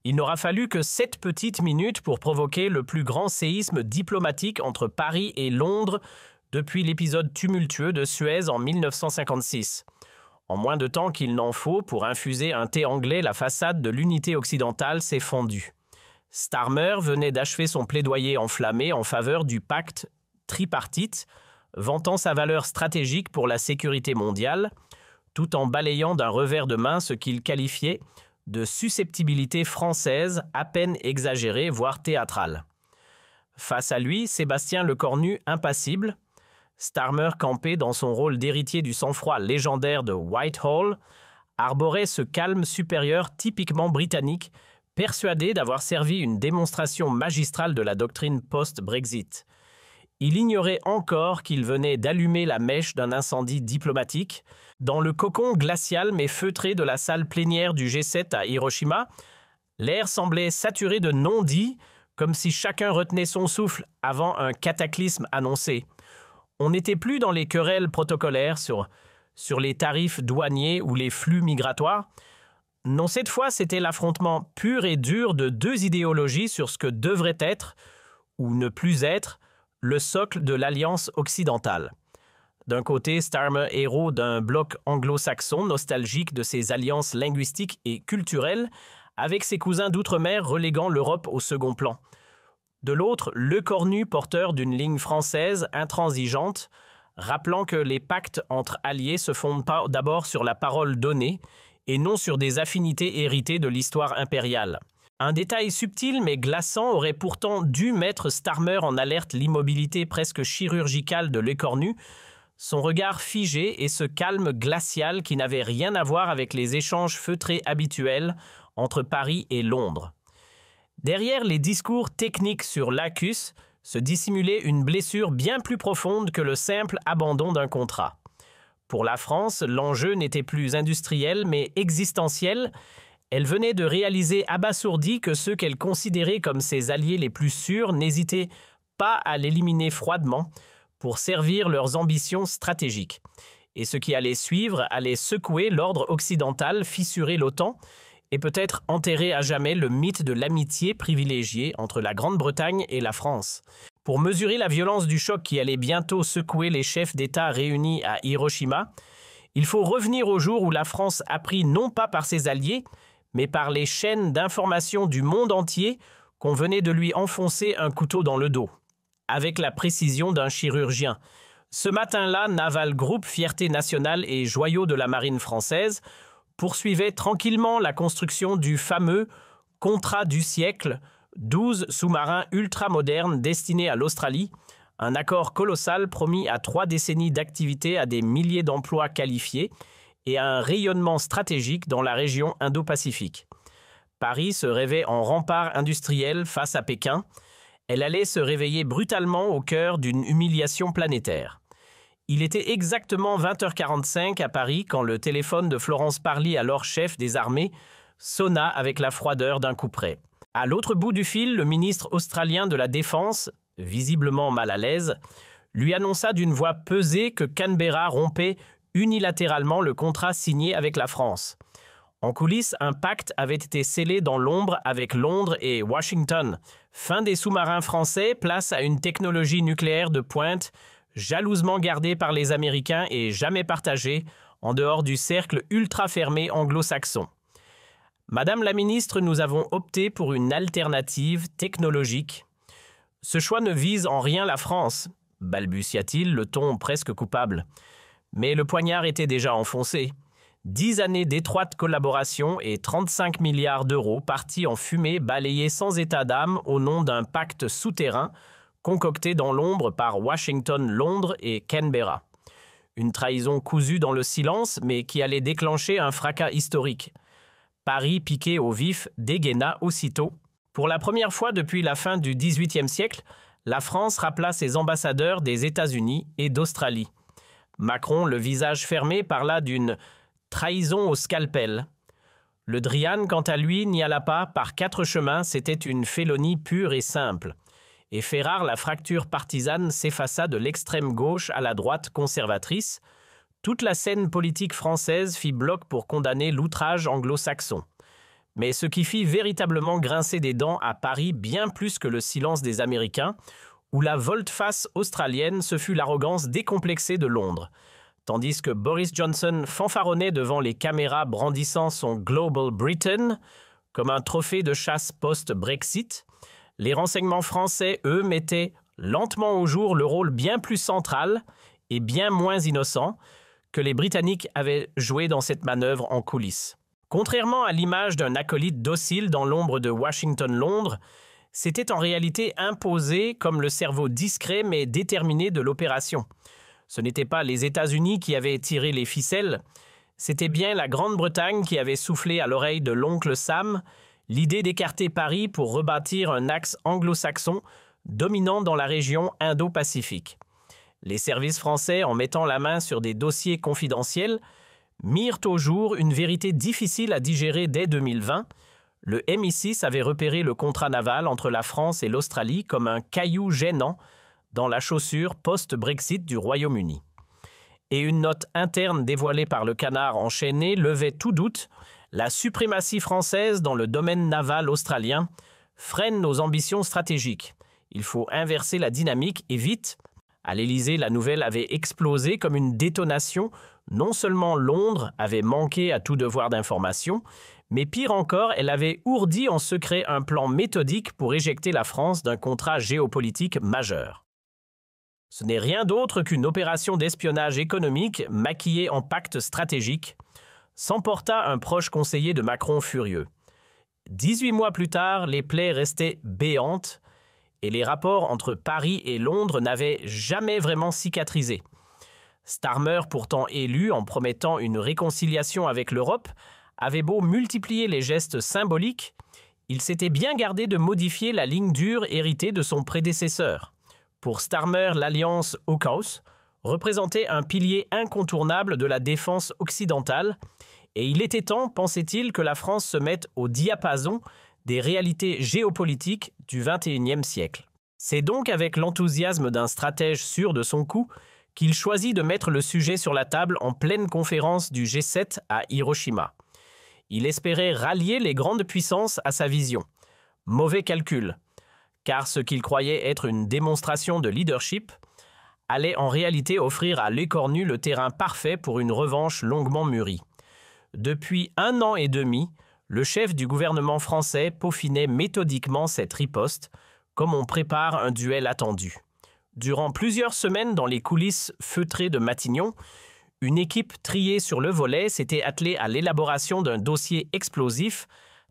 Il n'aura fallu que 7 petites minutes pour provoquer le plus grand séisme diplomatique entre Paris et Londres depuis l'épisode tumultueux de Suez en 1956. En moins de temps qu'il n'en faut pour infuser un thé anglais, la façade de l'unité occidentale s'est fondue. Starmer venait d'achever son plaidoyer enflammé en faveur du pacte tripartite, vantant sa valeur stratégique pour la sécurité mondiale, tout en balayant d'un revers de main ce qu'il qualifiait de susceptibilité française à peine exagérée, voire théâtrale. Face à lui, Sébastien Lecornu, impassible, Starmer, campé dans son rôle d'héritier du sang-froid légendaire de Whitehall, arborait ce calme supérieur typiquement britannique, persuadé d'avoir servi une démonstration magistrale de la doctrine post-Brexit. Il ignorait encore qu'il venait d'allumer la mèche d'un incendie diplomatique. Dans le cocon glacial mais feutré de la salle plénière du G7 à Hiroshima, l'air semblait saturé de non-dits, comme si chacun retenait son souffle avant un cataclysme annoncé. On n'était plus dans les querelles protocolaires sur les tarifs douaniers ou les flux migratoires. Non, cette fois, c'était l'affrontement pur et dur de deux idéologies sur ce que devrait être, ou ne plus être, le socle de l'alliance occidentale. D'un côté, Starmer, héros d'un bloc anglo-saxon nostalgique de ses alliances linguistiques et culturelles, avec ses cousins d'outre-mer reléguant l'Europe au second plan. De l'autre, Lecornu, porteur d'une ligne française intransigeante, rappelant que les pactes entre alliés se fondent pas d'abord sur la parole donnée et non sur des affinités héritées de l'histoire impériale. Un détail subtil mais glaçant aurait pourtant dû mettre Starmer en alerte l'immobilité presque chirurgicale de Lecornu, son regard figé et ce calme glacial qui n'avait rien à voir avec les échanges feutrés habituels entre Paris et Londres. Derrière les discours techniques sur l'ACUS se dissimulait une blessure bien plus profonde que le simple abandon d'un contrat. Pour la France, l'enjeu n'était plus industriel mais existentiel. Elle venait de réaliser abasourdie que ceux qu'elle considérait comme ses alliés les plus sûrs n'hésitaient pas à l'éliminer froidement pour servir leurs ambitions stratégiques. Et ce qui allait suivre allait secouer l'ordre occidental, fissurer l'OTAN et peut-être enterrer à jamais le mythe de l'amitié privilégiée entre la Grande-Bretagne et la France. Pour mesurer la violence du choc qui allait bientôt secouer les chefs d'État réunis à Hiroshima, il faut revenir au jour où la France apprit non pas par ses alliés, mais par les chaînes d'information du monde entier qu'on venait de lui enfoncer un couteau dans le dos, avec la précision d'un chirurgien. Ce matin-là, Naval Group, fierté nationale et joyau de la marine française, poursuivait tranquillement la construction du fameux « contrat du siècle », 12 sous-marins ultramodernes destinés à l'Australie, un accord colossal promis à 3 décennies d'activité à des milliers d'emplois qualifiés et à un rayonnement stratégique dans la région Indo-Pacifique. Paris se rêvait en rempart industriel face à Pékin. Elle allait se réveiller brutalement au cœur d'une humiliation planétaire. Il était exactement 20h45 à Paris quand le téléphone de Florence Parly, alors chef des armées, sonna avec la froideur d'un couperet. À l'autre bout du fil, le ministre australien de la Défense, visiblement mal à l'aise, lui annonça d'une voix pesée que Canberra rompait unilatéralement le contrat signé avec la France. En coulisses, un pacte avait été scellé dans l'ombre avec Londres et Washington. Fin des sous-marins français, place à une technologie nucléaire de pointe, jalousement gardée par les Américains et jamais partagée, en dehors du cercle ultra fermé anglo-saxon. Madame la ministre, nous avons opté pour une alternative technologique. Ce choix ne vise en rien la France, balbutia-t-il, le ton presque coupable. Mais le poignard était déjà enfoncé. 10 années d'étroite collaboration et 35 milliards d'euros partis en fumée balayés sans état d'âme au nom d'un pacte souterrain concocté dans l'ombre par Washington, Londres et Canberra. Une trahison cousue dans le silence mais qui allait déclencher un fracas historique. Paris, piqué au vif, dégaina aussitôt. Pour la première fois depuis la fin du XVIIIe siècle, la France rappela ses ambassadeurs des États-Unis et d'Australie. Macron, le visage fermé, parla d'une trahison au scalpel. Le Drian, quant à lui, n'y alla pas par 4 chemins, c'était une félonie pure et simple. Et fait rare, la fracture partisane s'effaça de l'extrême gauche à la droite conservatrice. Toute la scène politique française fit bloc pour condamner l'outrage anglo-saxon. Mais ce qui fit véritablement grincer des dents à Paris bien plus que le silence des Américains, ou la volte-face australienne, ce fut l'arrogance décomplexée de Londres. Tandis que Boris Johnson fanfaronnait devant les caméras brandissant son Global Britain comme un trophée de chasse post-Brexit, les renseignements français, eux, mettaient lentement au jour le rôle bien plus central et bien moins innocent que les Britanniques avaient joué dans cette manœuvre en coulisses. Contrairement à l'image d'un acolyte docile dans l'ombre de Washington-Londres, c'était en réalité imposé comme le cerveau discret mais déterminé de l'opération. Ce n'étaient pas les États-Unis qui avaient tiré les ficelles, c'était bien la Grande-Bretagne qui avait soufflé à l'oreille de l'oncle Sam l'idée d'écarter Paris pour rebâtir un axe anglo-saxon dominant dans la région Indo-Pacifique. Les services français, en mettant la main sur des dossiers confidentiels, mirent au jour une vérité difficile à digérer dès 2020. Le MI6 avait repéré le contrat naval entre la France et l'Australie comme un caillou gênant dans la chaussure post-Brexit du Royaume-Uni. Et une note interne dévoilée par le Canard enchaîné levait tout doute. La suprématie française dans le domaine naval australien freine nos ambitions stratégiques. Il faut inverser la dynamique et vite. À l'Élysée, la nouvelle avait explosé comme une détonation. Non seulement Londres avait manqué à tout devoir d'information, mais pire encore, elle avait ourdi en secret un plan méthodique pour éjecter la France d'un contrat géopolitique majeur. Ce n'est rien d'autre qu'une opération d'espionnage économique maquillée en pacte stratégique, s'emporta un proche conseiller de Macron furieux. 18 mois plus tard, les plaies restaient béantes et les rapports entre Paris et Londres n'avaient jamais vraiment cicatrisé. Starmer, pourtant élu en promettant une réconciliation avec l'Europe, avait beau multiplier les gestes symboliques, il s'était bien gardé de modifier la ligne dure héritée de son prédécesseur. Pour Starmer, l'alliance AUKUS représentait un pilier incontournable de la défense occidentale, et il était temps, pensait-il, que la France se mette au diapason des réalités géopolitiques du XXIe siècle. C'est donc avec l'enthousiasme d'un stratège sûr de son coup qu'il choisit de mettre le sujet sur la table en pleine conférence du G7 à Hiroshima. Il espérait rallier les grandes puissances à sa vision. Mauvais calcul, car ce qu'il croyait être une démonstration de leadership allait en réalité offrir à l'écornu le terrain parfait pour une revanche longuement mûrie. Depuis 1 an et demi, le chef du gouvernement français peaufinait méthodiquement cette riposte, comme on prépare un duel attendu. Durant plusieurs semaines dans les coulisses feutrées de Matignon, une équipe triée sur le volet s'était attelée à l'élaboration d'un dossier explosif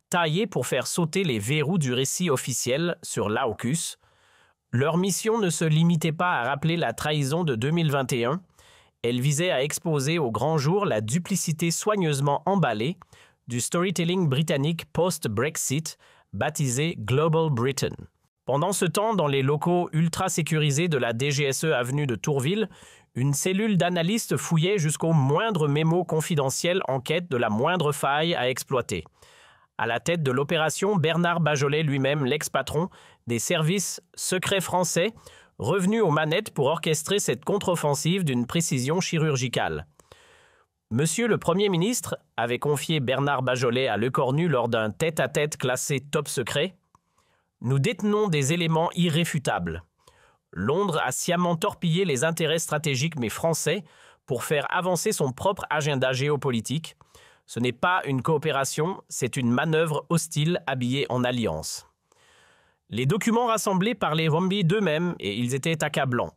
taillé pour faire sauter les verrous du récit officiel sur l'AUKUS. Leur mission ne se limitait pas à rappeler la trahison de 2021, elle visait à exposer au grand jour la duplicité soigneusement emballée du storytelling britannique post-Brexit, baptisé Global Britain. Pendant ce temps, dans les locaux ultra sécurisés de la DGSE avenue de Tourville, une cellule d'analystes fouillait jusqu'au moindre mémo confidentiel en quête de la moindre faille à exploiter. À la tête de l'opération, Bernard Bajolet lui-même, l'ex-patron des services secrets français, revenu aux manettes pour orchestrer cette contre-offensive d'une précision chirurgicale. Monsieur le Premier ministre, avait confié Bernard Bajolet à Lecornu lors d'un tête-à-tête classé top secret, nous détenons des éléments irréfutables. Londres a sciemment torpillé les intérêts stratégiques mais français pour faire avancer son propre agenda géopolitique. Ce n'est pas une coopération, c'est une manœuvre hostile habillée en alliance. Les documents rassemblés parlaient Wombi d'eux-mêmes et ils étaient accablants.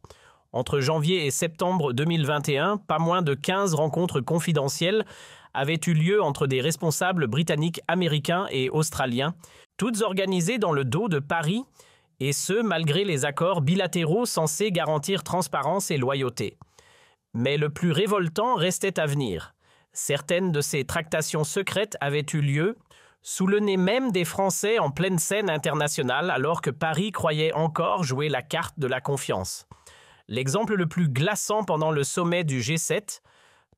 Entre janvier et septembre 2021, pas moins de 15 rencontres confidentielles avaient eu lieu entre des responsables britanniques, américains et australiens, toutes organisées dans le dos de Paris, et ce, malgré les accords bilatéraux censés garantir transparence et loyauté. Mais le plus révoltant restait à venir. Certaines de ces tractations secrètes avaient eu lieu sous le nez même des Français en pleine scène internationale, alors que Paris croyait encore jouer la carte de la confiance. L'exemple le plus glaçant pendant le sommet du G7,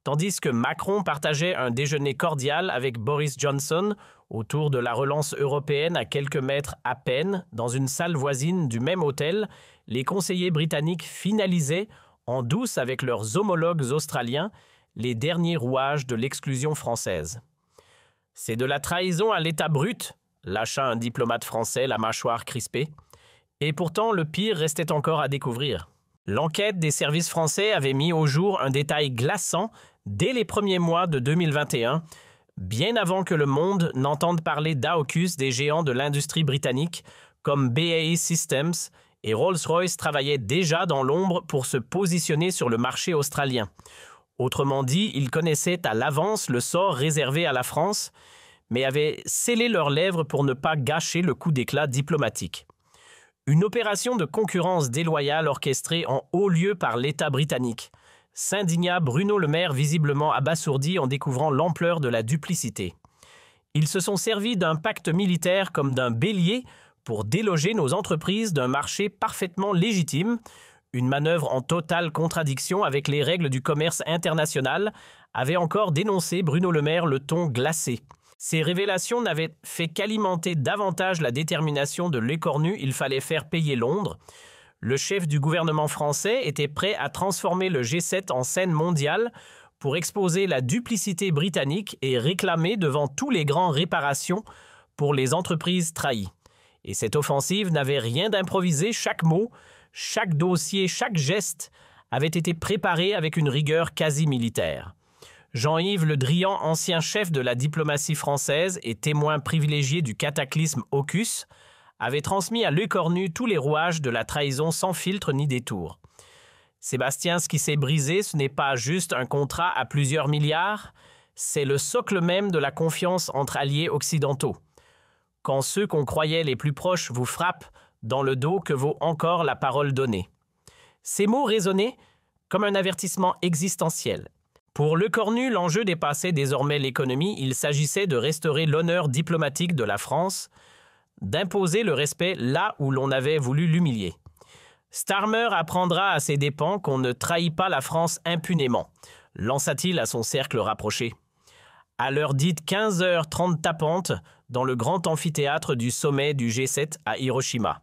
tandis que Macron partageait un déjeuner cordial avec Boris Johnson autour de la relance européenne à quelques mètres à peine, dans une salle voisine du même hôtel, les conseillers britanniques finalisaient, en douce avec leurs homologues australiens, les derniers rouages de l'exclusion française. C'est de la trahison à l'état brut, lâcha un diplomate français la mâchoire crispée. Et pourtant, le pire restait encore à découvrir. L'enquête des services français avait mis au jour un détail glaçant dès les premiers mois de 2021, bien avant que le monde n'entende parler d'AUKUS des géants de l'industrie britannique comme BAE Systems, et Rolls-Royce travaillait déjà dans l'ombre pour se positionner sur le marché australien. Autrement dit, ils connaissaient à l'avance le sort réservé à la France, mais avaient scellé leurs lèvres pour ne pas gâcher le coup d'éclat diplomatique. Une opération de concurrence déloyale orchestrée en haut lieu par l'État britannique. S'indigna Bruno Le Maire, visiblement abasourdi en découvrant l'ampleur de la duplicité. Ils se sont servis d'un pacte militaire comme d'un bélier pour déloger nos entreprises d'un marché parfaitement légitime, une manœuvre en totale contradiction avec les règles du commerce international, avait encore dénoncé Bruno Le Maire le ton glacé. Ces révélations n'avaient fait qu'alimenter davantage la détermination de l'écornu, il fallait faire payer Londres. Le chef du gouvernement français était prêt à transformer le G7 en scène mondiale pour exposer la duplicité britannique et réclamer devant tous les grands réparations pour les entreprises trahies. Et cette offensive n'avait rien d'improvisé, chaque mot, chaque dossier, chaque geste avait été préparé avec une rigueur quasi militaire. Jean-Yves Le Drian, ancien chef de la diplomatie française et témoin privilégié du cataclysme AUKUS, avait transmis à l'écornu tous les rouages de la trahison sans filtre ni détour. Sébastien, ce qui s'est brisé, ce n'est pas juste un contrat à plusieurs milliards, c'est le socle même de la confiance entre alliés occidentaux. Quand ceux qu'on croyait les plus proches vous frappent dans le dos, que vaut encore la parole donnée. Ces mots résonnaient comme un avertissement existentiel. Pour l'écornu, l'enjeu dépassait désormais l'économie, il s'agissait de restaurer l'honneur diplomatique de la France, d'imposer le respect là où l'on avait voulu l'humilier. Starmer apprendra à ses dépens qu'on ne trahit pas la France impunément, lança-t-il à son cercle rapproché. À l'heure dite 15h30 tapante, dans le grand amphithéâtre du sommet du G7 à Hiroshima.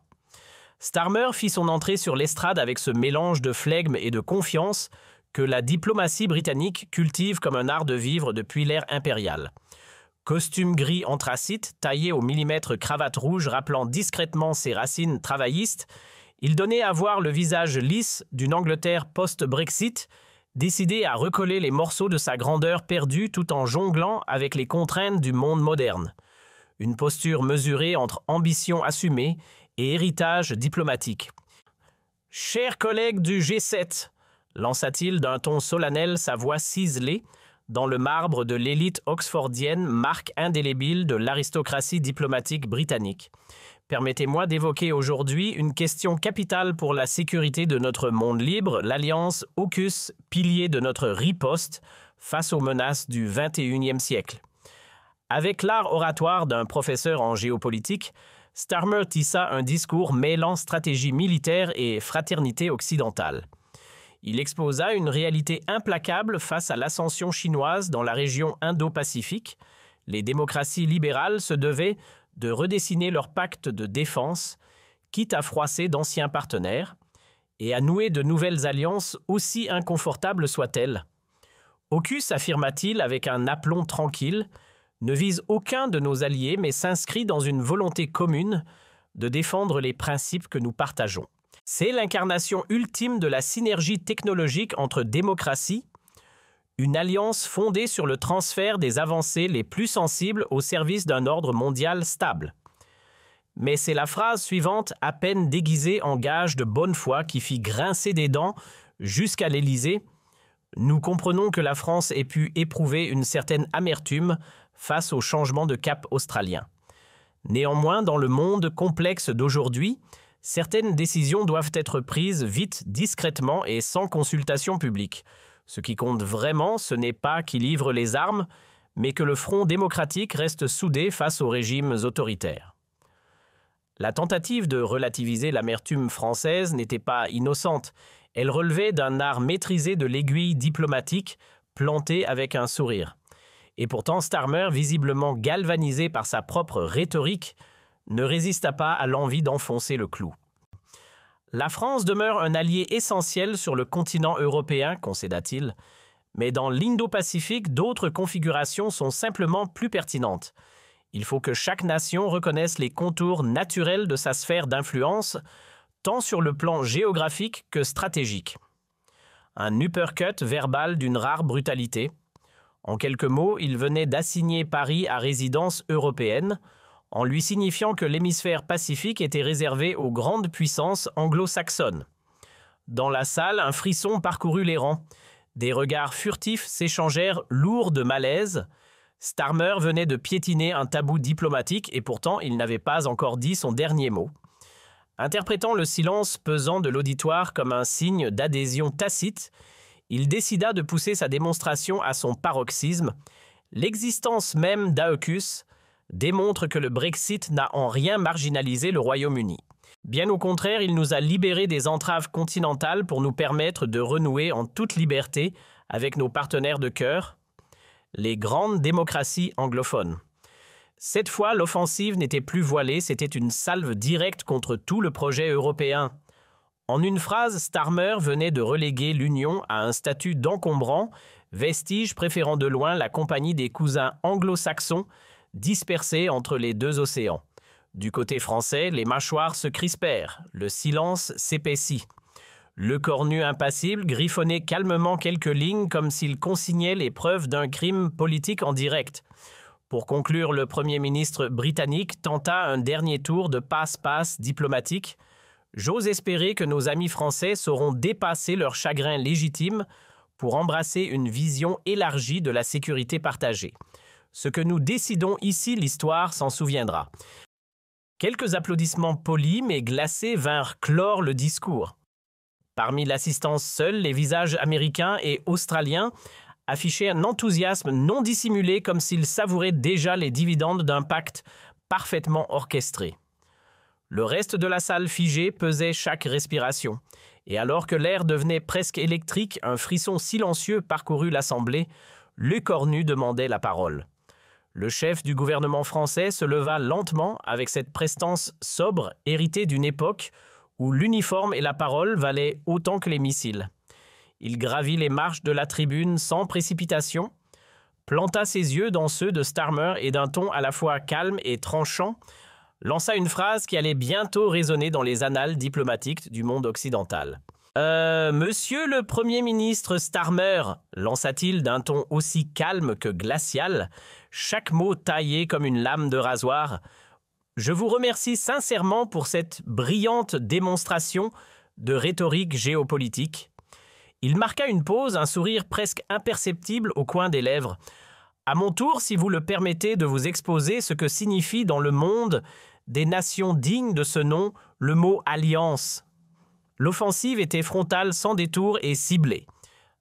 Starmer fit son entrée sur l'estrade avec ce mélange de flegme et de confiance que la diplomatie britannique cultive comme un art de vivre depuis l'ère impériale. Costume gris anthracite, taillé au millimètre cravate rouge rappelant discrètement ses racines travaillistes, il donnait à voir le visage lisse d'une Angleterre post-Brexit, décidée à recoller les morceaux de sa grandeur perdue tout en jonglant avec les contraintes du monde moderne. Une posture mesurée entre ambition assumée et héritage diplomatique. « Chers collègues du G7 », lança-t-il d'un ton solennel, sa voix ciselée, dans le marbre de l'élite oxfordienne, marque indélébile de l'aristocratie diplomatique britannique. Permettez-moi d'évoquer aujourd'hui une question capitale pour la sécurité de notre monde libre, l'alliance AUKUS, pilier de notre riposte face aux menaces du XXIe siècle. Avec l'art oratoire d'un professeur en géopolitique, Starmer tissa un discours mêlant stratégie militaire et fraternité occidentale. Il exposa une réalité implacable face à l'ascension chinoise dans la région Indo-Pacifique. Les démocraties libérales se devaient de redessiner leur pacte de défense, quitte à froisser d'anciens partenaires, et à nouer de nouvelles alliances aussi inconfortables soient-elles. AUKUS, affirma-t-il avec un aplomb tranquille, ne vise aucun de nos alliés mais s'inscrit dans une volonté commune de défendre les principes que nous partageons. C'est l'incarnation ultime de la synergie technologique entre démocraties, une alliance fondée sur le transfert des avancées les plus sensibles au service d'un ordre mondial stable. Mais c'est la phrase suivante, à peine déguisée en gage de bonne foi, qui fit grincer des dents jusqu'à l'Élysée. Nous comprenons que la France ait pu éprouver une certaine amertume face au changement de cap australien. Néanmoins, dans le monde complexe d'aujourd'hui, certaines décisions doivent être prises vite, discrètement et sans consultation publique. Ce qui compte vraiment, ce n'est pas qui livre les armes, mais que le front démocratique reste soudé face aux régimes autoritaires. La tentative de relativiser l'amertume française n'était pas innocente. Elle relevait d'un art maîtrisé de l'aiguille diplomatique, plantée avec un sourire. Et pourtant, Starmer, visiblement galvanisé par sa propre rhétorique, ne résista pas à l'envie d'enfoncer le clou. La France demeure un allié essentiel sur le continent européen, concéda-t-il, Mais dans l'Indo-Pacifique, d'autres configurations sont simplement plus pertinentes. Il faut que chaque nation reconnaisse les contours naturels de sa sphère d'influence, tant sur le plan géographique que stratégique. Un uppercut verbal d'une rare brutalité. En quelques mots, il venait d'assigner Paris à résidence européenne, en lui signifiant que l'hémisphère Pacifique était réservé aux grandes puissances anglo-saxonnes. Dans la salle, un frisson parcourut les rangs. Des regards furtifs s'échangèrent lourds de malaise. Starmer venait de piétiner un tabou diplomatique et pourtant il n'avait pas encore dit son dernier mot. Interprétant le silence pesant de l'auditoire comme un signe d'adhésion tacite, il décida de pousser sa démonstration à son paroxysme. L'existence même d'AUKUS démontre que le Brexit n'a en rien marginalisé le Royaume-Uni. Bien au contraire, il nous a libérés des entraves continentales pour nous permettre de renouer en toute liberté avec nos partenaires de cœur, les grandes démocraties anglophones. Cette fois, l'offensive n'était plus voilée, c'était une salve directe contre tout le projet européen. En une phrase, Starmer venait de reléguer l'Union à un statut d'encombrant, vestige préférant de loin la compagnie des cousins anglo-saxons dispersés entre les deux océans. Du côté français, les mâchoires se crispèrent, le silence s'épaissit. Le cornu impassible griffonnait calmement quelques lignes comme s'il consignait les preuves d'un crime politique en direct. Pour conclure, le Premier ministre britannique tenta un dernier tour de passe-passe diplomatique. J'ose espérer que nos amis français sauront dépasser leur chagrin légitime pour embrasser une vision élargie de la sécurité partagée. Ce que nous décidons ici, l'histoire s'en souviendra. Quelques applaudissements polis mais glacés vinrent clore le discours. Parmi l'assistance seule, les visages américains et australiens affichaient un enthousiasme non dissimulé comme s'ils savouraient déjà les dividendes d'un pacte parfaitement orchestré. Le reste de la salle figée pesait chaque respiration. Et alors que l'air devenait presque électrique, un frisson silencieux parcourut l'assemblée. Le cornu demandait la parole. Le chef du gouvernement français se leva lentement avec cette prestance sobre héritée d'une époque où l'uniforme et la parole valaient autant que les missiles. Il gravit les marches de la tribune sans précipitation, planta ses yeux dans ceux de Starmer et d'un ton à la fois calme et tranchant, lança une phrase qui allait bientôt résonner dans les annales diplomatiques du monde occidental. « Monsieur le Premier ministre Starmer », lança-t-il d'un ton aussi calme que glacial, chaque mot taillé comme une lame de rasoir, « je vous remercie sincèrement pour cette brillante démonstration de rhétorique géopolitique. » Il marqua une pause, un sourire presque imperceptible au coin des lèvres. « À mon tour, si vous le permettez, de vous exposer ce que signifie dans le monde des nations dignes de ce nom le mot « alliance ». L'offensive était frontale sans détour et ciblée.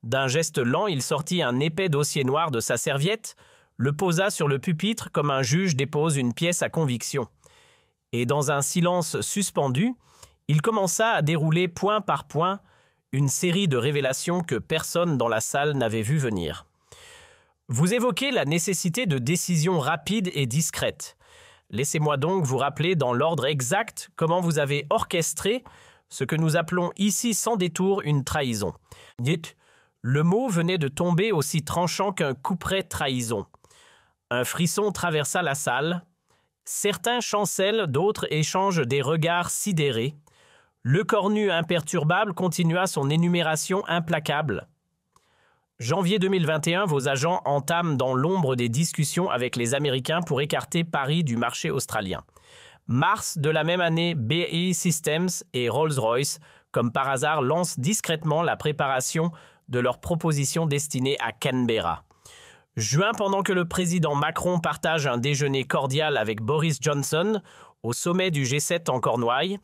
D'un geste lent, il sortit un épais dossier noir de sa serviette, le posa sur le pupitre comme un juge dépose une pièce à conviction. Et dans un silence suspendu, il commença à dérouler point par point une série de révélations que personne dans la salle n'avait vu venir. Vous évoquez la nécessité de décisions rapides et discrètes. Laissez-moi donc vous rappeler dans l'ordre exact comment vous avez orchestré ce que nous appelons ici sans détour une trahison. Dites, le mot venait de tomber aussi tranchant qu'un couperet trahison. Un frisson traversa la salle. Certains chancellent, d'autres échangent des regards sidérés. Le cornu imperturbable continua son énumération implacable. Janvier 2021, vos agents entament dans l'ombre des discussions avec les Américains pour écarter Paris du marché australien. Mars de la même année, BAE Systems et Rolls-Royce, comme par hasard, lancent discrètement la préparation de leurs propositions destinées à Canberra. Juin, pendant que le président Macron partage un déjeuner cordial avec Boris Johnson au sommet du G7 en Cornouailles,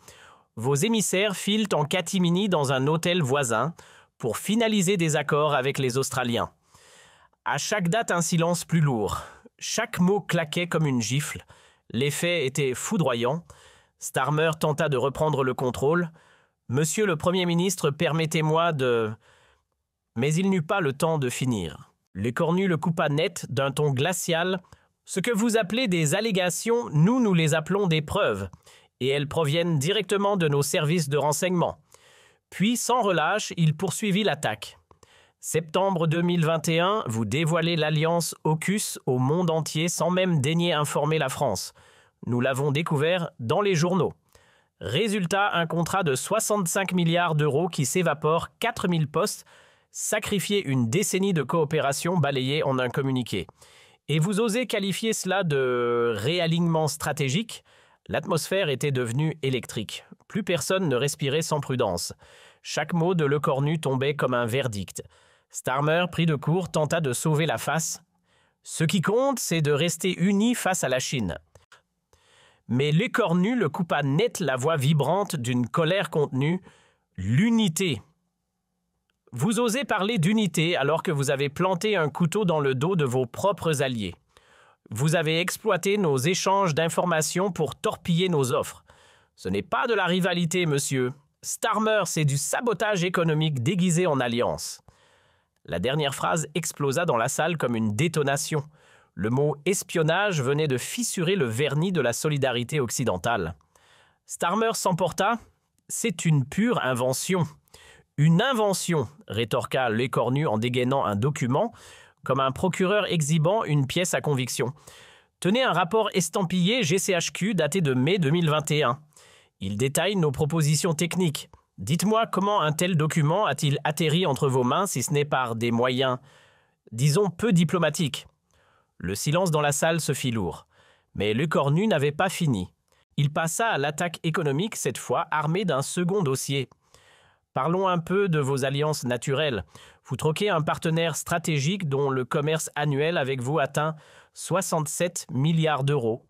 vos émissaires filent en catimini dans un hôtel voisin pour finaliser des accords avec les Australiens. À chaque date, un silence plus lourd. Chaque mot claquait comme une gifle. L'effet était foudroyant. Starmer tenta de reprendre le contrôle. « Monsieur le Premier ministre, permettez-moi de... » Mais il n'eut pas le temps de finir. Le cornu le coupa net d'un ton glacial. « Ce que vous appelez des allégations, nous les appelons des preuves, et elles proviennent directement de nos services de renseignement. » Puis, sans relâche, il poursuivit l'attaque. « Septembre 2021, vous dévoilez l'alliance AUKUS au monde entier sans même daigner informer la France. Nous l'avons découvert dans les journaux. Résultat, un contrat de 65 milliards d'euros qui s'évapore, 4000 postes, sacrifier une décennie de coopération balayée en un communiqué. Et vous osez qualifier cela de réalignement stratégique? L'atmosphère était devenue électrique. Plus personne ne respirait sans prudence. Chaque mot de Lecornu tombait comme un verdict. Starmer, pris de court, tenta de sauver la face. Ce qui compte, c'est de rester unis face à la Chine. Mais Lecornu le coupa net la voix vibrante d'une colère contenue. L'unité. Vous osez parler d'unité alors que vous avez planté un couteau dans le dos de vos propres alliés. Vous avez exploité nos échanges d'informations pour torpiller nos offres. Ce n'est pas de la rivalité, monsieur. Starmer, c'est du sabotage économique déguisé en alliance. La dernière phrase explosa dans la salle comme une détonation. Le mot « espionnage » venait de fissurer le vernis de la solidarité occidentale. Starmer s'emporta. « C'est une pure invention. »« Une invention » rétorqua Lecornu en dégainant un document, comme un procureur exhibant une pièce à conviction. « Tenez un rapport estampillé GCHQ daté de mai 2021. Il détaille nos propositions techniques. Dites-moi comment un tel document a-t-il atterri entre vos mains si ce n'est par des moyens, disons, peu diplomatiques. » Le silence dans la salle se fit lourd. Mais Lecornu n'avait pas fini. Il passa à l'attaque économique, cette fois armé d'un second dossier. Parlons un peu de vos alliances naturelles. Vous troquez un partenaire stratégique dont le commerce annuel avec vous atteint 67 milliards d'euros,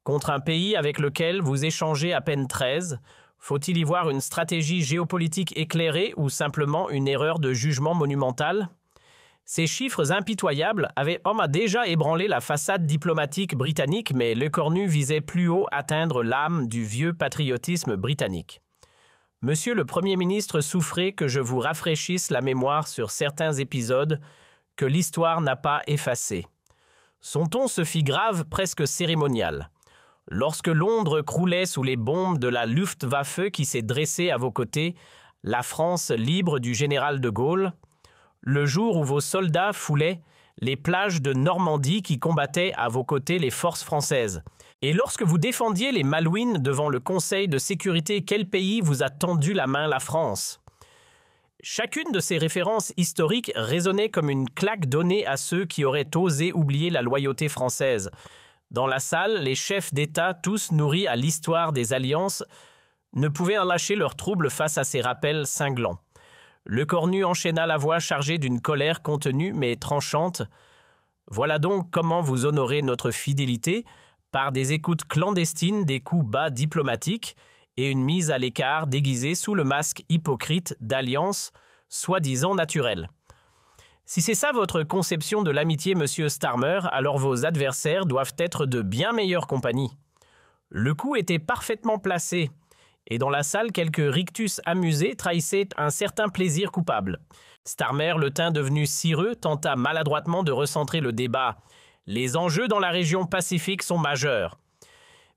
contre un pays avec lequel vous échangez à peine 13. Faut-il y voir une stratégie géopolitique éclairée ou simplement une erreur de jugement monumentale? Ces chiffres impitoyables avaient déjà ébranlé la façade diplomatique britannique, mais Lecornu visait plus haut atteindre l'âme du vieux patriotisme britannique. Monsieur le Premier ministre souffrait que je vous rafraîchisse la mémoire sur certains épisodes que l'histoire n'a pas effacés. Son ton se fit grave, presque cérémonial. Lorsque Londres croulait sous les bombes de la Luftwaffe qui s'est dressée à vos côtés, la France libre du général de Gaulle, le jour où vos soldats foulaient les plages de Normandie qui combattaient à vos côtés les forces françaises. Et lorsque vous défendiez les Malouines devant le Conseil de sécurité, quel pays vous a tendu la main? La France. Chacune de ces références historiques résonnait comme une claque donnée à ceux qui auraient osé oublier la loyauté française. Dans la salle, les chefs d'État, tous nourris à l'histoire des alliances, ne pouvaient en lâcher leur trouble face à ces rappels cinglants. Lecornu enchaîna la voix chargée d'une colère contenue mais tranchante. « Voilà donc comment vous honorez notre fidélité, par des écoutes clandestines, des coups bas diplomatiques et une mise à l'écart déguisée sous le masque hypocrite d'alliance soi-disant naturelle. Si c'est ça votre conception de l'amitié, monsieur Starmer, alors vos adversaires doivent être de bien meilleure compagnie. » Le coup était parfaitement placé, et dans la salle, quelques rictus amusés trahissaient un certain plaisir coupable. Starmer, le teint devenu cireux, tenta maladroitement de recentrer le débat. Les enjeux dans la région Pacifique sont majeurs.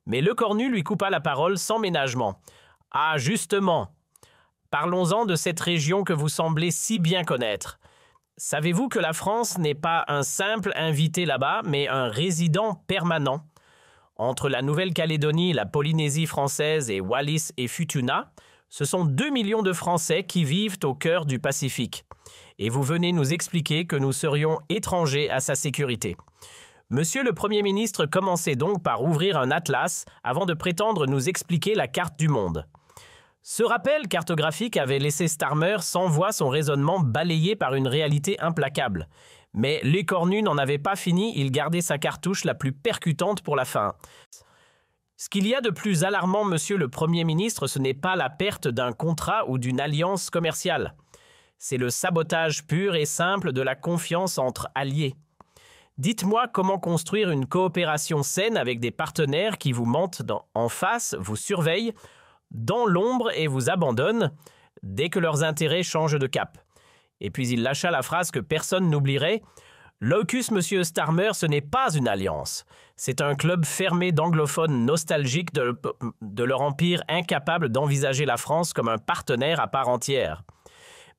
Mais Lecornu lui coupa la parole sans ménagement. « Ah, justement, parlons-en de cette région que vous semblez si bien connaître. Savez-vous que la France n'est pas un simple invité là-bas, mais un résident permanent? Entre la Nouvelle-Calédonie, la Polynésie française et Wallis et Futuna, ce sont 2 millions de Français qui vivent au cœur du Pacifique. Et vous venez nous expliquer que nous serions étrangers à sa sécurité. Monsieur le Premier ministre commençait donc par ouvrir un atlas avant de prétendre nous expliquer la carte du monde. Ce rappel cartographique avait laissé Starmer sans voix, son raisonnement balayé par une réalité implacable. Mais Lecornu n'en avait pas fini, il gardait sa cartouche la plus percutante pour la fin. Ce qu'il y a de plus alarmant, monsieur le Premier ministre, ce n'est pas la perte d'un contrat ou d'une alliance commerciale. C'est le sabotage pur et simple de la confiance entre alliés. Dites-moi comment construire une coopération saine avec des partenaires qui vous mentent en face, vous surveillent, dans l'ombre et vous abandonnent dès que leurs intérêts changent de cap. Et puis il lâcha la phrase que personne n'oublierait. L'AUKUS, monsieur Starmer, ce n'est pas une alliance. C'est un club fermé d'anglophones nostalgiques de leur empire, incapables d'envisager la France comme un partenaire à part entière.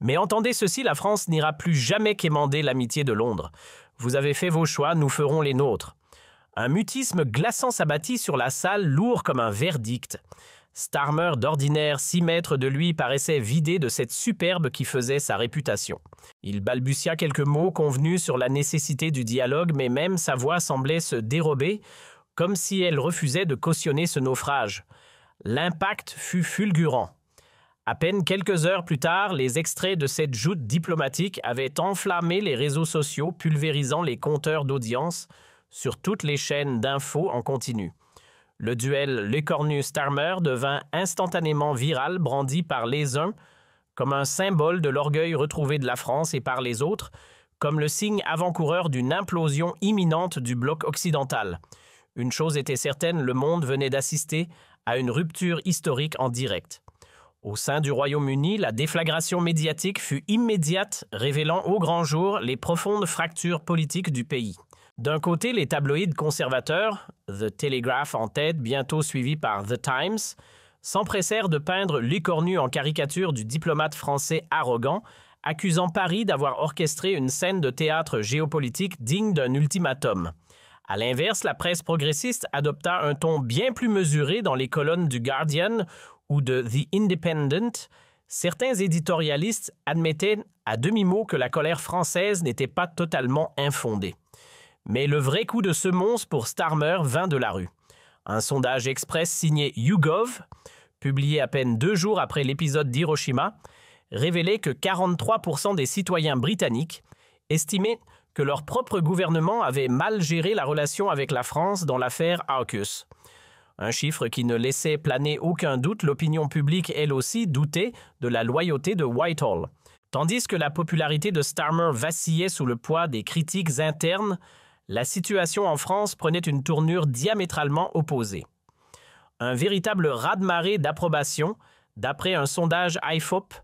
Mais entendez ceci, la France n'ira plus jamais quémander l'amitié de Londres. Vous avez fait vos choix, nous ferons les nôtres. Un mutisme glaçant s'abattit sur la salle, lourd comme un verdict. Starmer, d'ordinaire 6 mètres de lui, paraissait vidé de cette superbe qui faisait sa réputation. Il balbutia quelques mots convenus sur la nécessité du dialogue, mais même sa voix semblait se dérober, comme si elle refusait de cautionner ce naufrage. L'impact fut fulgurant. À peine quelques heures plus tard, les extraits de cette joute diplomatique avaient enflammé les réseaux sociaux, pulvérisant les compteurs d'audience sur toutes les chaînes d'infos en continu. Le duel Lecornu-Starmer devint instantanément viral, brandi par les uns comme un symbole de l'orgueil retrouvé de la France et par les autres comme le signe avant-coureur d'une implosion imminente du bloc occidental. Une chose était certaine, le monde venait d'assister à une rupture historique en direct. Au sein du Royaume-Uni, la déflagration médiatique fut immédiate, révélant au grand jour les profondes fractures politiques du pays. D'un côté, les tabloïds conservateurs, The Telegraph en tête, bientôt suivi par The Times, s'empressèrent de peindre Lecornu en caricature du diplomate français arrogant, accusant Paris d'avoir orchestré une scène de théâtre géopolitique digne d'un ultimatum. À l'inverse, la presse progressiste adopta un ton bien plus mesuré dans les colonnes du Guardian ou de The Independent. Certains éditorialistes admettaient à demi-mot que la colère française n'était pas totalement infondée. Mais le vrai coup de semonce pour Starmer vint de la rue. Un sondage express signé YouGov, publié à peine 2 jours après l'épisode d'Hiroshima, révélait que 43% des citoyens britanniques estimaient que leur propre gouvernement avait mal géré la relation avec la France dans l'affaire AUKUS. Un chiffre qui ne laissait planer aucun doute, l'opinion publique elle aussi doutait de la loyauté de Whitehall. Tandis que la popularité de Starmer vacillait sous le poids des critiques internes, la situation en France prenait une tournure diamétralement opposée. Un véritable raz-de-marée d'approbation, d'après un sondage IFOP,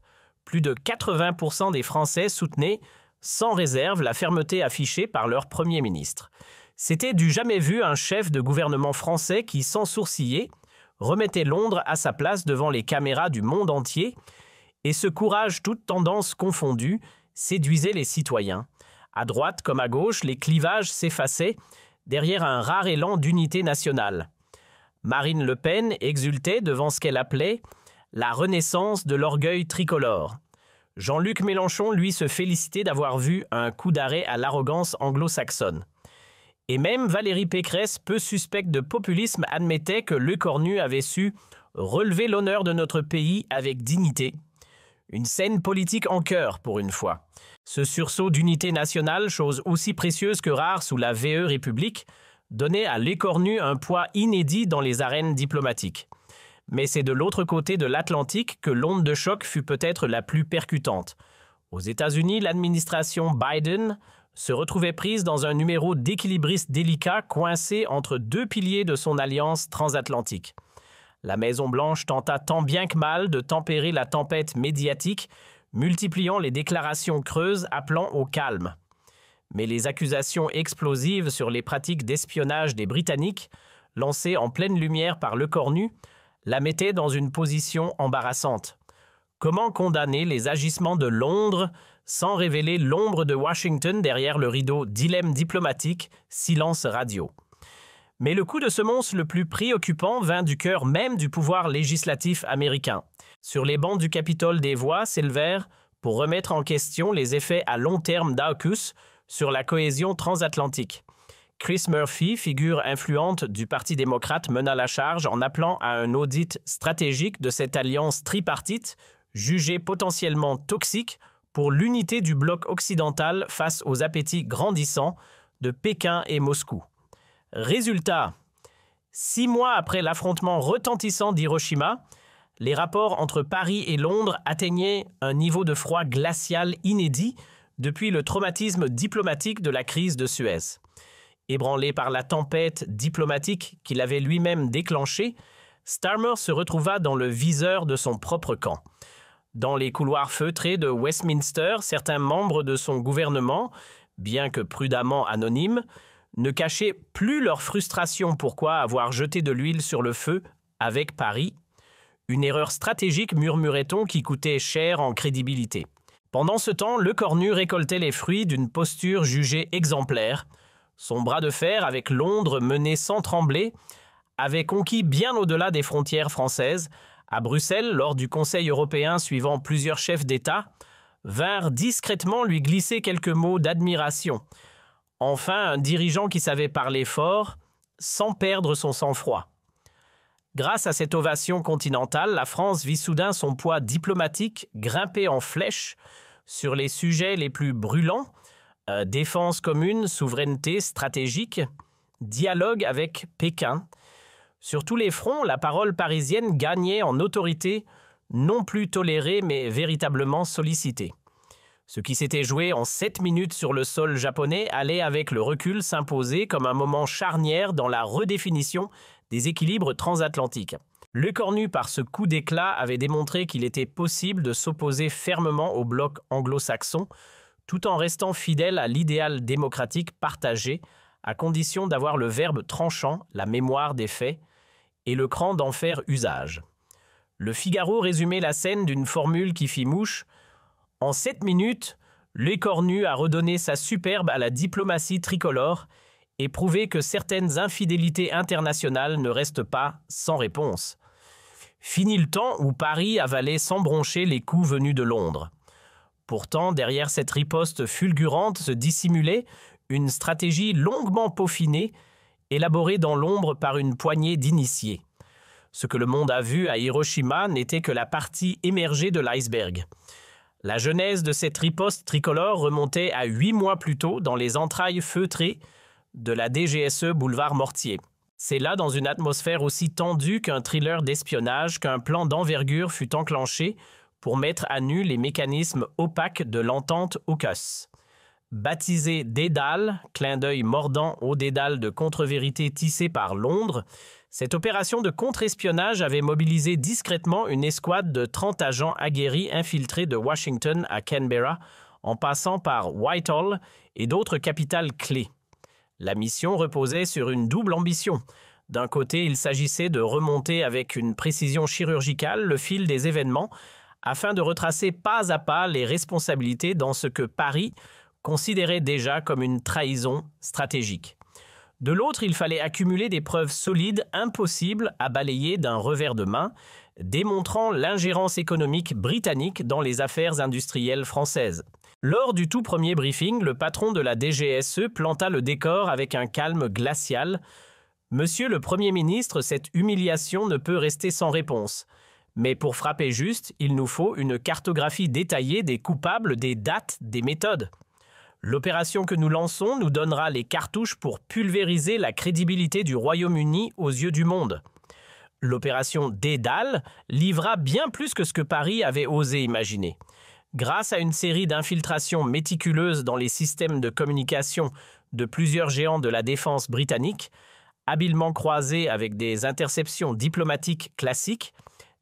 plus de 80% des Français soutenaient sans réserve la fermeté affichée par leur Premier ministre. C'était du jamais vu un chef de gouvernement français qui, sans sourciller, remettait Londres à sa place devant les caméras du monde entier, et ce courage, toute tendance confondue, séduisait les citoyens. À droite comme à gauche, les clivages s'effaçaient derrière un rare élan d'unité nationale. Marine Le Pen exultait devant ce qu'elle appelait la renaissance de l'orgueil tricolore. Jean-Luc Mélenchon, lui, se félicitait d'avoir vu un coup d'arrêt à l'arrogance anglo-saxonne. Et même Valérie Pécresse, peu suspecte de populisme, admettait que Lecornu avait su relever l'honneur de notre pays avec dignité. Une scène politique en cœur, pour une fois. Ce sursaut d'unité nationale, chose aussi précieuse que rare sous la VE République, donnait à Lecornu un poids inédit dans les arènes diplomatiques. Mais c'est de l'autre côté de l'Atlantique que l'onde de choc fut peut-être la plus percutante. Aux États-Unis, l'administration Biden se retrouvait prise dans un numéro d'équilibriste délicat coincé entre 2 piliers de son alliance transatlantique. La Maison-Blanche tenta tant bien que mal de tempérer la tempête médiatique, multipliant les déclarations creuses appelant au calme. Mais les accusations explosives sur les pratiques d'espionnage des Britanniques, lancées en pleine lumière par Lecornu, la mettaient dans une position embarrassante. Comment condamner les agissements de Londres sans révéler l'ombre de Washington derrière le rideau dilemme diplomatique, silence radio? Mais le coup de semonce le plus préoccupant vint du cœur même du pouvoir législatif américain. Sur les bancs du Capitole, des voix s'élevèrent pour remettre en question les effets à long terme d'AUKUS sur la cohésion transatlantique. Chris Murphy, figure influente du Parti démocrate, mena la charge en appelant à un audit stratégique de cette alliance tripartite, jugée potentiellement toxique pour l'unité du bloc occidental face aux appétits grandissants de Pékin et Moscou. Résultat, 6 mois après l'affrontement retentissant d'Hiroshima, les rapports entre Paris et Londres atteignaient un niveau de froid glacial inédit depuis le traumatisme diplomatique de la crise de Suez. Ébranlé par la tempête diplomatique qu'il avait lui-même déclenchée, Starmer se retrouva dans le viseur de son propre camp. Dans les couloirs feutrés de Westminster, certains membres de son gouvernement, bien que prudemment anonymes, ne cachaient plus leur frustration pourquoi avoir jeté de l'huile sur le feu avec Paris. Une erreur stratégique, murmurait-on, qui coûtait cher en crédibilité. Pendant ce temps, Lecornu récoltait les fruits d'une posture jugée exemplaire. Son bras de fer avec Londres mené sans trembler avait conquis bien au-delà des frontières françaises. À Bruxelles, lors du Conseil européen suivant plusieurs chefs d'État, vinrent discrètement lui glisser quelques mots d'admiration. Enfin, un dirigeant qui savait parler fort, sans perdre son sang-froid. Grâce à cette ovation continentale, la France vit soudain son poids diplomatique grimper en flèche sur les sujets les plus brûlants, défense commune, souveraineté stratégique, dialogue avec Pékin. Sur tous les fronts, la parole parisienne gagnait en autorité, non plus tolérée mais véritablement sollicitée. Ce qui s'était joué en 7 minutes sur le sol japonais allait avec le recul s'imposer comme un moment charnière dans la redéfinition des équilibres transatlantiques. Lecornu, par ce coup d'éclat, avait démontré qu'il était possible de s'opposer fermement au bloc anglo-saxon, tout en restant fidèle à l'idéal démocratique partagé, à condition d'avoir le verbe tranchant, la mémoire des faits, et le cran d'en faire usage. Le Figaro résumait la scène d'une formule qui fit mouche. En 7 minutes, Lecornu a redonné sa superbe à la diplomatie tricolore et prouvé que certaines infidélités internationales ne restent pas sans réponse. Fini le temps où Paris avalait sans broncher les coups venus de Londres. Pourtant, derrière cette riposte fulgurante se dissimulait une stratégie longuement peaufinée, élaborée dans l'ombre par une poignée d'initiés. Ce que le monde a vu à Hiroshima n'était que la partie émergée de l'iceberg. La genèse de cette riposte tricolore remontait à 8 mois plus tôt dans les entrailles feutrées de la DGSE boulevard Mortier. C'est là, dans une atmosphère aussi tendue qu'un thriller d'espionnage, qu'un plan d'envergure fut enclenché pour mettre à nu les mécanismes opaques de l'entente AUKUS. Baptisé Dédale, clin d'œil mordant au dédale de contre-vérité tissé par Londres, cette opération de contre-espionnage avait mobilisé discrètement une escouade de 30 agents aguerris infiltrés de Washington à Canberra, en passant par Whitehall et d'autres capitales clés. La mission reposait sur une double ambition. D'un côté, il s'agissait de remonter avec une précision chirurgicale le fil des événements afin de retracer pas à pas les responsabilités dans ce que Paris considérait déjà comme une trahison stratégique. De l'autre, il fallait accumuler des preuves solides impossibles à balayer d'un revers de main, démontrant l'ingérence économique britannique dans les affaires industrielles françaises. Lors du tout premier briefing, le patron de la DGSE planta le décor avec un calme glacial. « Monsieur le Premier ministre, cette humiliation ne peut rester sans réponse. Mais pour frapper juste, il nous faut une cartographie détaillée des coupables, des dates, des méthodes. L'opération que nous lançons nous donnera les cartouches pour pulvériser la crédibilité du Royaume-Uni aux yeux du monde. » L'opération Dédale livra bien plus que ce que Paris avait osé imaginer. Grâce à une série d'infiltrations méticuleuses dans les systèmes de communication de plusieurs géants de la défense britannique, habilement croisées avec des interceptions diplomatiques classiques,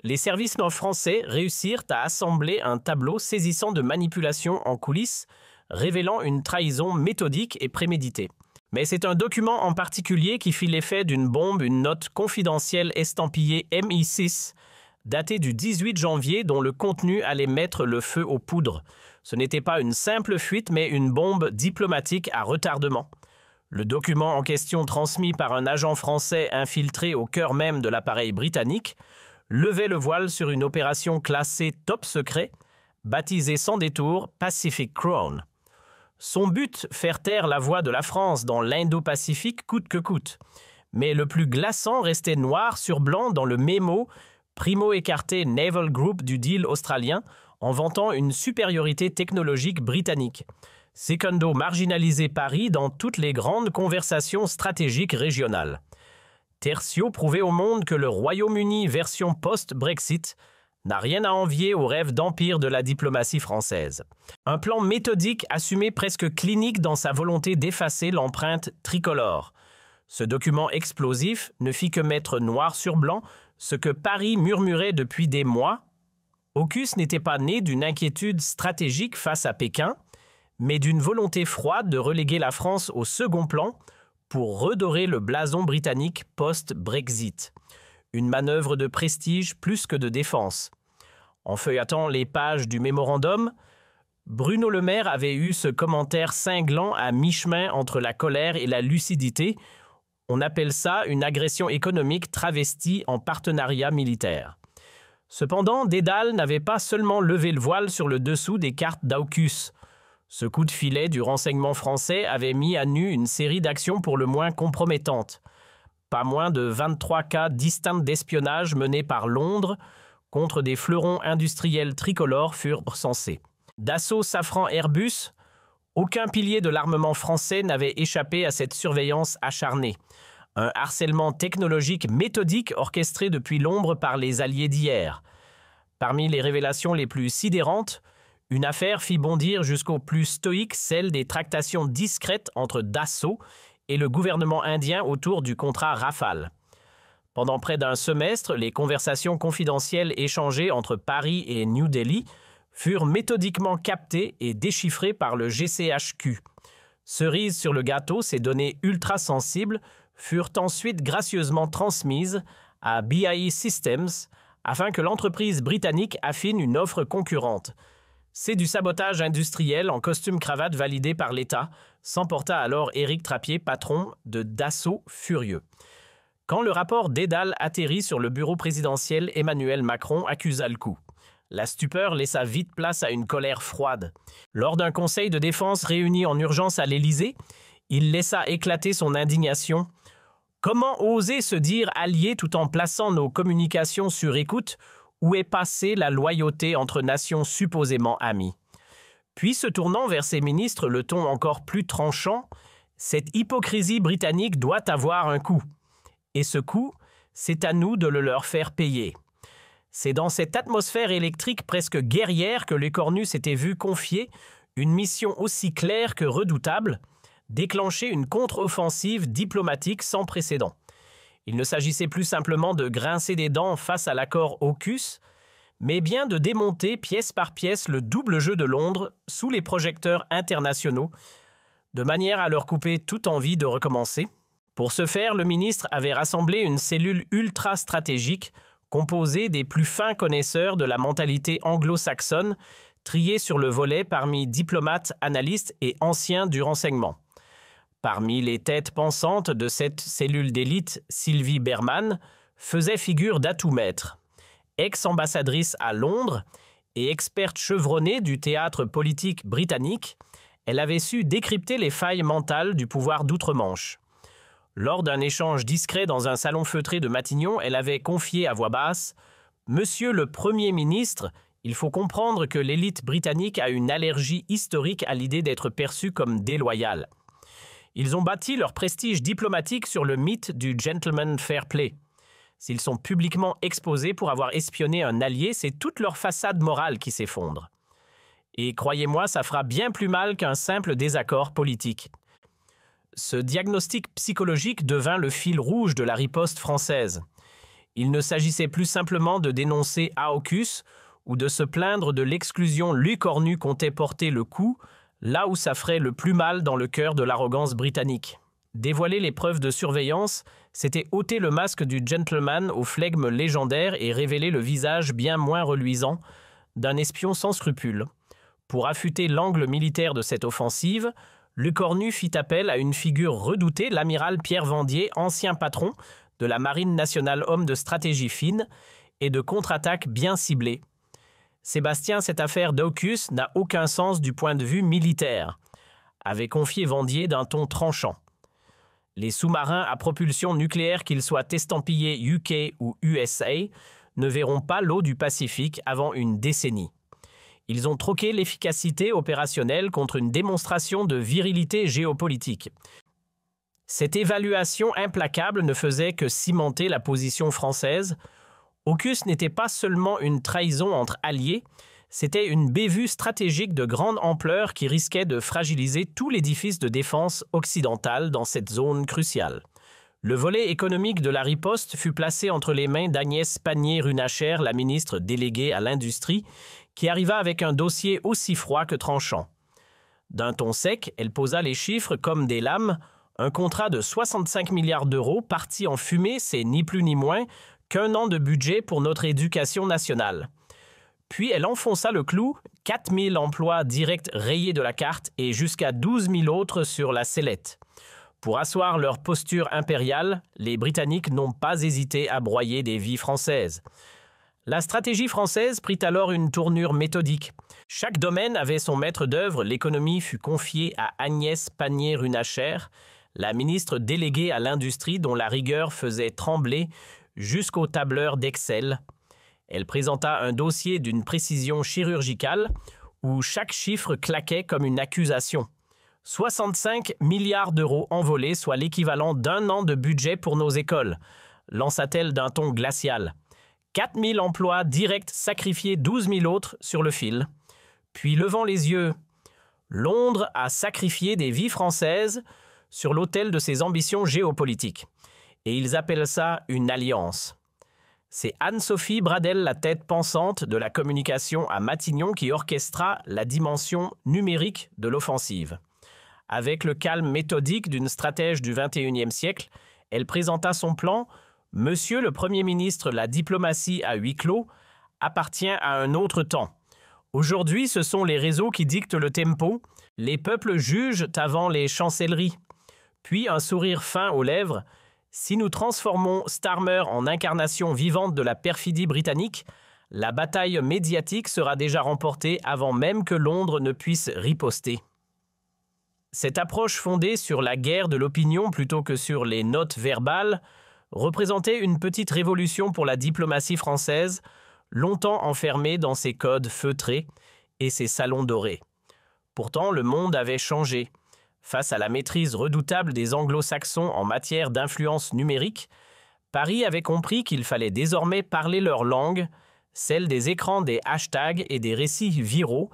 les services français réussirent à assembler un tableau saisissant de manipulations en coulisses, révélant une trahison méthodique et préméditée. Mais c'est un document en particulier qui fit l'effet d'une bombe, une note confidentielle estampillée MI6, datée du 18 janvier, dont le contenu allait mettre le feu aux poudres. Ce n'était pas une simple fuite, mais une bombe diplomatique à retardement. Le document en question, transmis par un agent français infiltré au cœur même de l'appareil britannique, levait le voile sur une opération classée top secret, baptisée sans détour Pacific Crown. Son but, faire taire la voix de la France dans l'Indo-Pacifique coûte que coûte. Mais le plus glaçant restait noir sur blanc dans le mémo primo-écarté Naval Group du deal australien, en vantant une supériorité technologique britannique. Secundo marginalisait Paris dans toutes les grandes conversations stratégiques régionales. Tertio prouvait au monde que le Royaume-Uni version post-Brexit n'a rien à envier au rêve d'empire de la diplomatie française. Un plan méthodique assumé presque clinique dans sa volonté d'effacer l'empreinte tricolore. Ce document explosif ne fit que mettre noir sur blanc ce que Paris murmurait depuis des mois. AUKUS n'était pas né d'une inquiétude stratégique face à Pékin, mais d'une volonté froide de reléguer la France au second plan pour redorer le blason britannique post-Brexit. Une manœuvre de prestige plus que de défense. En feuilletant les pages du mémorandum, Bruno Le Maire avait eu ce commentaire cinglant à mi-chemin entre la colère et la lucidité. On appelle ça une agression économique travestie en partenariat militaire. Cependant, Dédale n'avait pas seulement levé le voile sur le dessous des cartes d'AUKUS. Ce coup de filet du renseignement français avait mis à nu une série d'actions pour le moins compromettantes. Pas moins de 23 cas distincts d'espionnage menés par Londres contre des fleurons industriels tricolores furent recensés. Dassault, Safran, Airbus, aucun pilier de l'armement français n'avait échappé à cette surveillance acharnée. Un harcèlement technologique méthodique orchestré depuis l'ombre par les alliés d'hier. Parmi les révélations les plus sidérantes, une affaire fit bondir jusqu'au plus stoïque celle des tractations discrètes entre Dassault et le gouvernement indien autour du contrat Rafale. Pendant près d'un semestre, les conversations confidentielles échangées entre Paris et New Delhi furent méthodiquement captées et déchiffrées par le GCHQ. Cerise sur le gâteau, ces données ultra-sensibles furent ensuite gracieusement transmises à BAE Systems afin que l'entreprise britannique affine une offre concurrente. C'est du sabotage industriel en costume-cravate validé par l'État, s'emporta alors Éric Trappier, patron de Dassault, furieux. Quand le rapport Dédale atterrit sur le bureau présidentiel, Emmanuel Macron accusa le coup. La stupeur laissa vite place à une colère froide. Lors d'un conseil de défense réuni en urgence à l'Élysée, il laissa éclater son indignation. Comment oser se dire allié tout en plaçant nos communications sur écoute? Où est passée la loyauté entre nations supposément amies? Puis, se tournant vers ses ministres, le ton encore plus tranchant, cette hypocrisie britannique doit avoir un coût. Et ce coût, c'est à nous de le leur faire payer. C'est dans cette atmosphère électrique presque guerrière que les Cornus s'étaient vus confier une mission aussi claire que redoutable, déclencher une contre-offensive diplomatique sans précédent. Il ne s'agissait plus simplement de grincer des dents face à l'accord AUKUS, mais bien de démonter pièce par pièce le double jeu de Londres sous les projecteurs internationaux, de manière à leur couper toute envie de recommencer. Pour ce faire, le ministre avait rassemblé une cellule ultra-stratégique composée des plus fins connaisseurs de la mentalité anglo-saxonne, triés sur le volet parmi diplomates, analystes et anciens du renseignement. Parmi les têtes pensantes de cette cellule d'élite, Sylvie Berman faisait figure d'atout-maître. Ex-ambassadrice à Londres et experte chevronnée du théâtre politique britannique, elle avait su décrypter les failles mentales du pouvoir d'outre-Manche. Lors d'un échange discret dans un salon feutré de Matignon, elle avait confié à voix basse « Monsieur le Premier ministre, il faut comprendre que l'élite britannique a une allergie historique à l'idée d'être perçue comme déloyale. Ils ont bâti leur prestige diplomatique sur le mythe du gentleman fair play. S'ils sont publiquement exposés pour avoir espionné un allié, c'est toute leur façade morale qui s'effondre. Et croyez-moi, ça fera bien plus mal qu'un simple désaccord politique. » Ce diagnostic psychologique devint le fil rouge de la riposte française. Il ne s'agissait plus simplement de dénoncer AUKUS ou de se plaindre de l'exclusion Luc Cornu comptait porter le coup, là où ça ferait le plus mal dans le cœur de l'arrogance britannique. Dévoiler les preuves de surveillance, c'était ôter le masque du gentleman au flegme légendaire et révéler le visage bien moins reluisant d'un espion sans scrupules. Pour affûter l'angle militaire de cette offensive, Le Cornu fit appel à une figure redoutée, l'amiral Pierre Vendier, ancien patron de la Marine nationale, homme de stratégie fine et de contre-attaque bien ciblée. Sébastien, cette affaire d'AUKUS n'a aucun sens du point de vue militaire, avait confié Vendier d'un ton tranchant. Les sous-marins à propulsion nucléaire, qu'ils soient estampillés UK ou USA, ne verront pas l'eau du Pacifique avant une décennie. Ils ont troqué l'efficacité opérationnelle contre une démonstration de virilité géopolitique. Cette évaluation implacable ne faisait que cimenter la position française. AUKUS n'était pas seulement une trahison entre alliés, c'était une bévue stratégique de grande ampleur qui risquait de fragiliser tout l'édifice de défense occidental dans cette zone cruciale. Le volet économique de la riposte fut placé entre les mains d'Agnès Pannier-Runacher, la ministre déléguée à l'industrie, qui arriva avec un dossier aussi froid que tranchant. D'un ton sec, elle posa les chiffres comme des lames. Un contrat de 65 milliards d'euros parti en fumée, c'est ni plus ni moins qu'un an de budget pour notre éducation nationale. Puis elle enfonça le clou, 4 000 emplois directs rayés de la carte et jusqu'à 12 000 autres sur la sellette. Pour asseoir leur posture impériale, les Britanniques n'ont pas hésité à broyer des vies françaises. La stratégie française prit alors une tournure méthodique. Chaque domaine avait son maître d'œuvre. L'économie fut confiée à Agnès Pannier-Runacher, la ministre déléguée à l'industrie dont la rigueur faisait trembler jusqu'au tableur d'Excel. Elle présenta un dossier d'une précision chirurgicale où chaque chiffre claquait comme une accusation. 65 milliards d'euros envolés, soit l'équivalent d'1 an de budget pour nos écoles, lança-t-elle d'un ton glacial. 4 000 emplois directs sacrifiés, 12 000 autres sur le fil. Puis, levant les yeux, Londres a sacrifié des vies françaises sur l'autel de ses ambitions géopolitiques. Et ils appellent ça une alliance. C'est Anne-Sophie Bradel, la tête pensante de la communication à Matignon, qui orchestra la dimension numérique de l'offensive. Avec le calme méthodique d'une stratège du XXIe siècle, elle présenta son plan « Monsieur le Premier ministre, la diplomatie à huis clos appartient à un autre temps. Aujourd'hui, ce sont les réseaux qui dictent le tempo, les peuples jugent avant les chancelleries. » Puis un sourire fin aux lèvres « Si nous transformons Starmer en incarnation vivante de la perfidie britannique, la bataille médiatique sera déjà remportée avant même que Londres ne puisse riposter. » Cette approche fondée sur la guerre de l'opinion plutôt que sur les notes verbales représentait une petite révolution pour la diplomatie française, longtemps enfermée dans ses codes feutrés et ses salons dorés. Pourtant, le monde avait changé. Face à la maîtrise redoutable des anglo-saxons en matière d'influence numérique, Paris avait compris qu'il fallait désormais parler leur langue, celle des écrans, des hashtags et des récits viraux,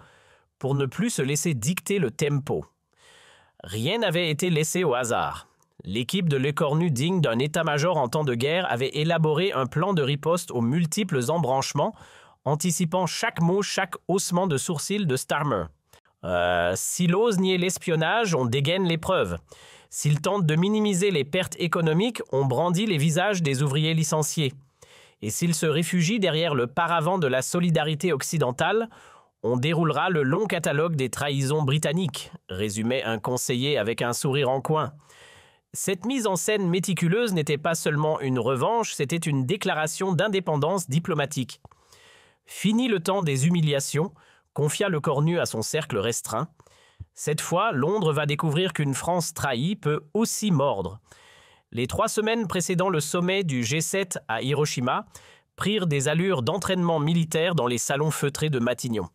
pour ne plus se laisser dicter le tempo. Rien n'avait été laissé au hasard. L'équipe de Lecornu, digne d'un état-major en temps de guerre, avait élaboré un plan de riposte aux multiples embranchements, anticipant chaque mot, chaque haussement de sourcil de Starmer. S'il ose nier l'espionnage, on dégaine les preuves. S'il tente de minimiser les pertes économiques, on brandit les visages des ouvriers licenciés. Et s'il se réfugie derrière le paravent de la solidarité occidentale, on déroulera le long catalogue des trahisons britanniques, résumait un conseiller avec un sourire en coin. Cette mise en scène méticuleuse n'était pas seulement une revanche, c'était une déclaration d'indépendance diplomatique. Fini le temps des humiliations, confia Lecornu à son cercle restreint. Cette fois, Londres va découvrir qu'une France trahie peut aussi mordre. Les 3 semaines précédant le sommet du G7 à Hiroshima prirent des allures d'entraînement militaire dans les salons feutrés de Matignon.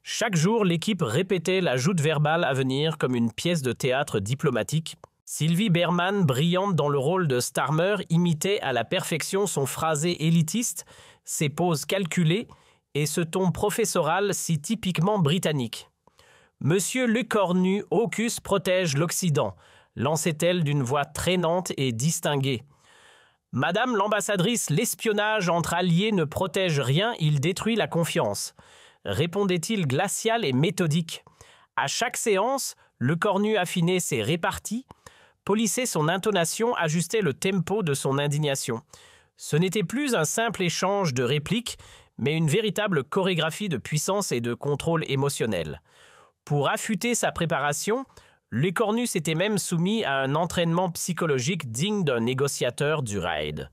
Chaque jour, l'équipe répétait la joute verbale à venir comme une pièce de théâtre diplomatique. Sylvie Berman, brillante dans le rôle de Starmer, imitait à la perfection son phrasé élitiste, ses pauses calculées et ce ton professoral si typiquement britannique. « Monsieur Lecornu, AUKUS protège l'Occident », lançait-elle d'une voix traînante et distinguée. « Madame l'ambassadrice, l'espionnage entre alliés ne protège rien, il détruit la confiance », répondait-il glacial et méthodique. À chaque séance, Lecornu affinait ses réparties, polissait son intonation, ajustait le tempo de son indignation. Ce n'était plus un simple échange de répliques, mais une véritable chorégraphie de puissance et de contrôle émotionnel. Pour affûter sa préparation, Lecornu s'était même soumis à un entraînement psychologique digne d'un négociateur du raid.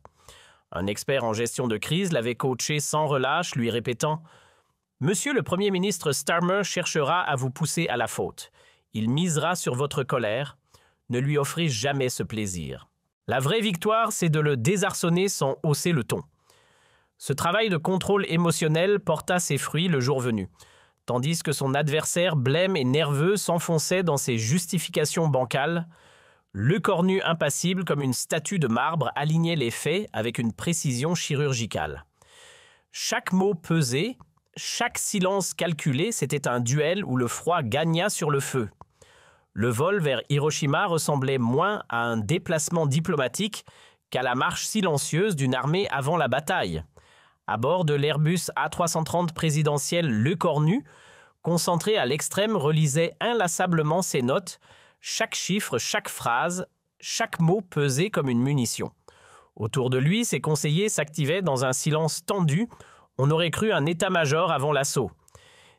Un expert en gestion de crise l'avait coaché sans relâche, lui répétant « Monsieur le Premier ministre Starmer cherchera à vous pousser à la faute. Il misera sur votre colère. Ne lui offrez jamais ce plaisir. La vraie victoire, c'est de le désarçonner sans hausser le ton. » Ce travail de contrôle émotionnel porta ses fruits le jour venu. Tandis que son adversaire, blême et nerveux, s'enfonçait dans ses justifications bancales, Lecornu, impassible comme une statue de marbre, alignait les faits avec une précision chirurgicale. Chaque mot pesé, chaque silence calculé, c'était un duel où le froid gagna sur le feu. Le vol vers Hiroshima ressemblait moins à un déplacement diplomatique qu'à la marche silencieuse d'une armée avant la bataille. À bord de l'Airbus A330 présidentiel Lecornu, concentré à l'extrême, relisait inlassablement ses notes, chaque chiffre, chaque phrase, chaque mot pesé comme une munition. Autour de lui, ses conseillers s'activaient dans un silence tendu, On aurait cru un état-major avant l'assaut.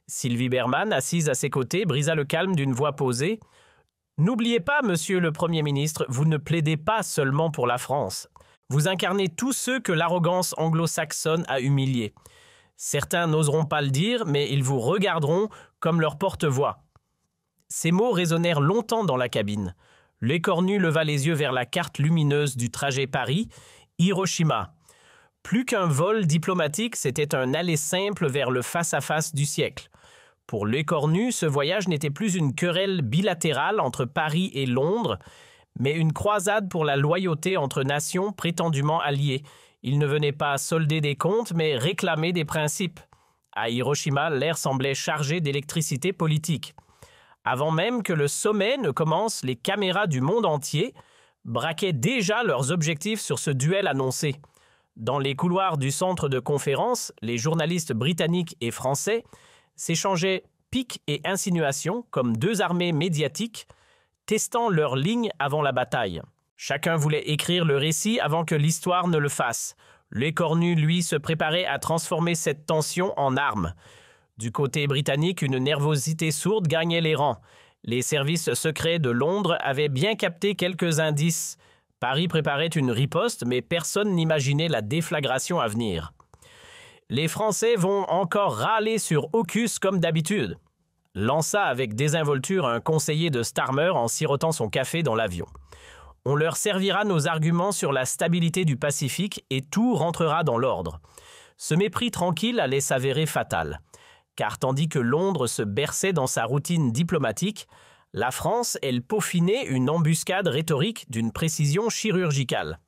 Sylvie Bermann, assise à ses côtés, brisa le calme d'une voix posée. « N'oubliez pas, monsieur le Premier ministre, vous ne plaidez pas seulement pour la France. Vous incarnez tous ceux que l'arrogance anglo-saxonne a humiliés. Certains n'oseront pas le dire, mais ils vous regarderont comme leur porte-voix. » Ces mots résonnèrent longtemps dans la cabine. L'écornu leva les yeux vers la carte lumineuse du trajet Paris, Hiroshima. Plus qu'un vol diplomatique, c'était un aller simple vers le face-à-face du siècle. Pour l'écornu, ce voyage n'était plus une querelle bilatérale entre Paris et Londres, mais une croisade pour la loyauté entre nations prétendument alliées. Il ne venait pas solder des comptes, mais réclamer des principes. À Hiroshima, l'air semblait chargé d'électricité politique. Avant même que le sommet ne commence, les caméras du monde entier braquaient déjà leurs objectifs sur ce duel annoncé. Dans les couloirs du centre de conférence, les journalistes britanniques et français s'échangeaient piques et insinuations comme deux armées médiatiques, testant leurs lignes avant la bataille. Chacun voulait écrire le récit avant que l'histoire ne le fasse. L'écornu, lui, se préparait à transformer cette tension en arme. Du côté britannique, une nervosité sourde gagnait les rangs. Les services secrets de Londres avaient bien capté quelques indices. Paris préparait une riposte, mais personne n'imaginait la déflagration à venir. Les Français vont encore râler sur AUKUS comme d'habitude, lança avec désinvolture un conseiller de Starmer en sirotant son café dans l'avion. On leur servira nos arguments sur la stabilité du Pacifique et tout rentrera dans l'ordre. Ce mépris tranquille allait s'avérer fatal. Car tandis que Londres se berçait dans sa routine diplomatique, la France, elle peaufinait une embuscade rhétorique d'une précision chirurgicale.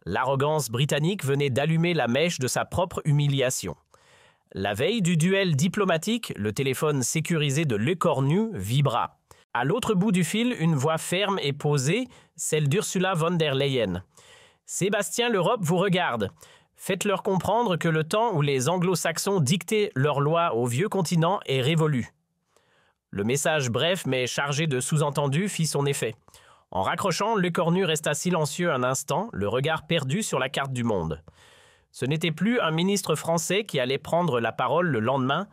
L'arrogance britannique venait d'allumer la mèche de sa propre humiliation. La veille du duel diplomatique, le téléphone sécurisé de l'écornu vibra. À l'autre bout du fil, une voix ferme et posée, celle d'Ursula von der Leyen. « Sébastien, l'Europe vous regarde. Faites-leur comprendre que le temps où les anglo-saxons dictaient leurs lois au vieux continent est révolu. » Le message bref mais chargé de sous-entendus fit son effet. En raccrochant, l'écornu resta silencieux un instant, le regard perdu sur la carte du monde. Ce n'était plus un ministre français qui allait prendre la parole le lendemain,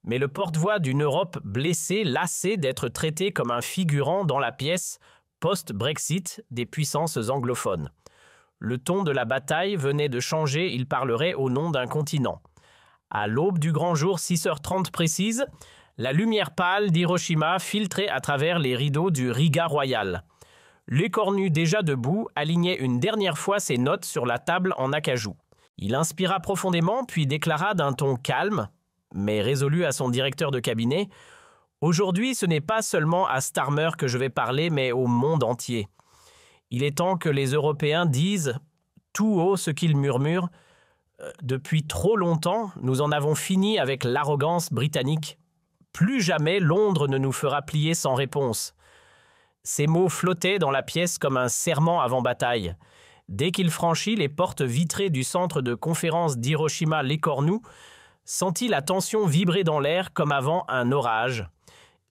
mais le porte-voix d'une Europe blessée, lassée d'être traitée comme un figurant dans la pièce post-Brexit des puissances anglophones. Le ton de la bataille venait de changer, il parlerait au nom d'un continent. À l'aube du grand jour, 6h30 précise, la lumière pâle d'Hiroshima filtrait à travers les rideaux du Riga Royal. L'écornu, déjà debout, alignait une dernière fois ses notes sur la table en acajou. Il inspira profondément, puis déclara d'un ton calme, mais résolu à son directeur de cabinet, « Aujourd'hui, ce n'est pas seulement à Starmer que je vais parler, mais au monde entier. Il est temps que les Européens disent tout haut ce qu'ils murmurent. Depuis trop longtemps, nous en avons fini avec l'arrogance britannique. Plus jamais Londres ne nous fera plier sans réponse. » Ces mots flottaient dans la pièce comme un serment avant bataille. Dès qu'il franchit les portes vitrées du centre de conférence d'Hiroshima l'écornu, sentit la tension vibrer dans l'air comme avant un orage.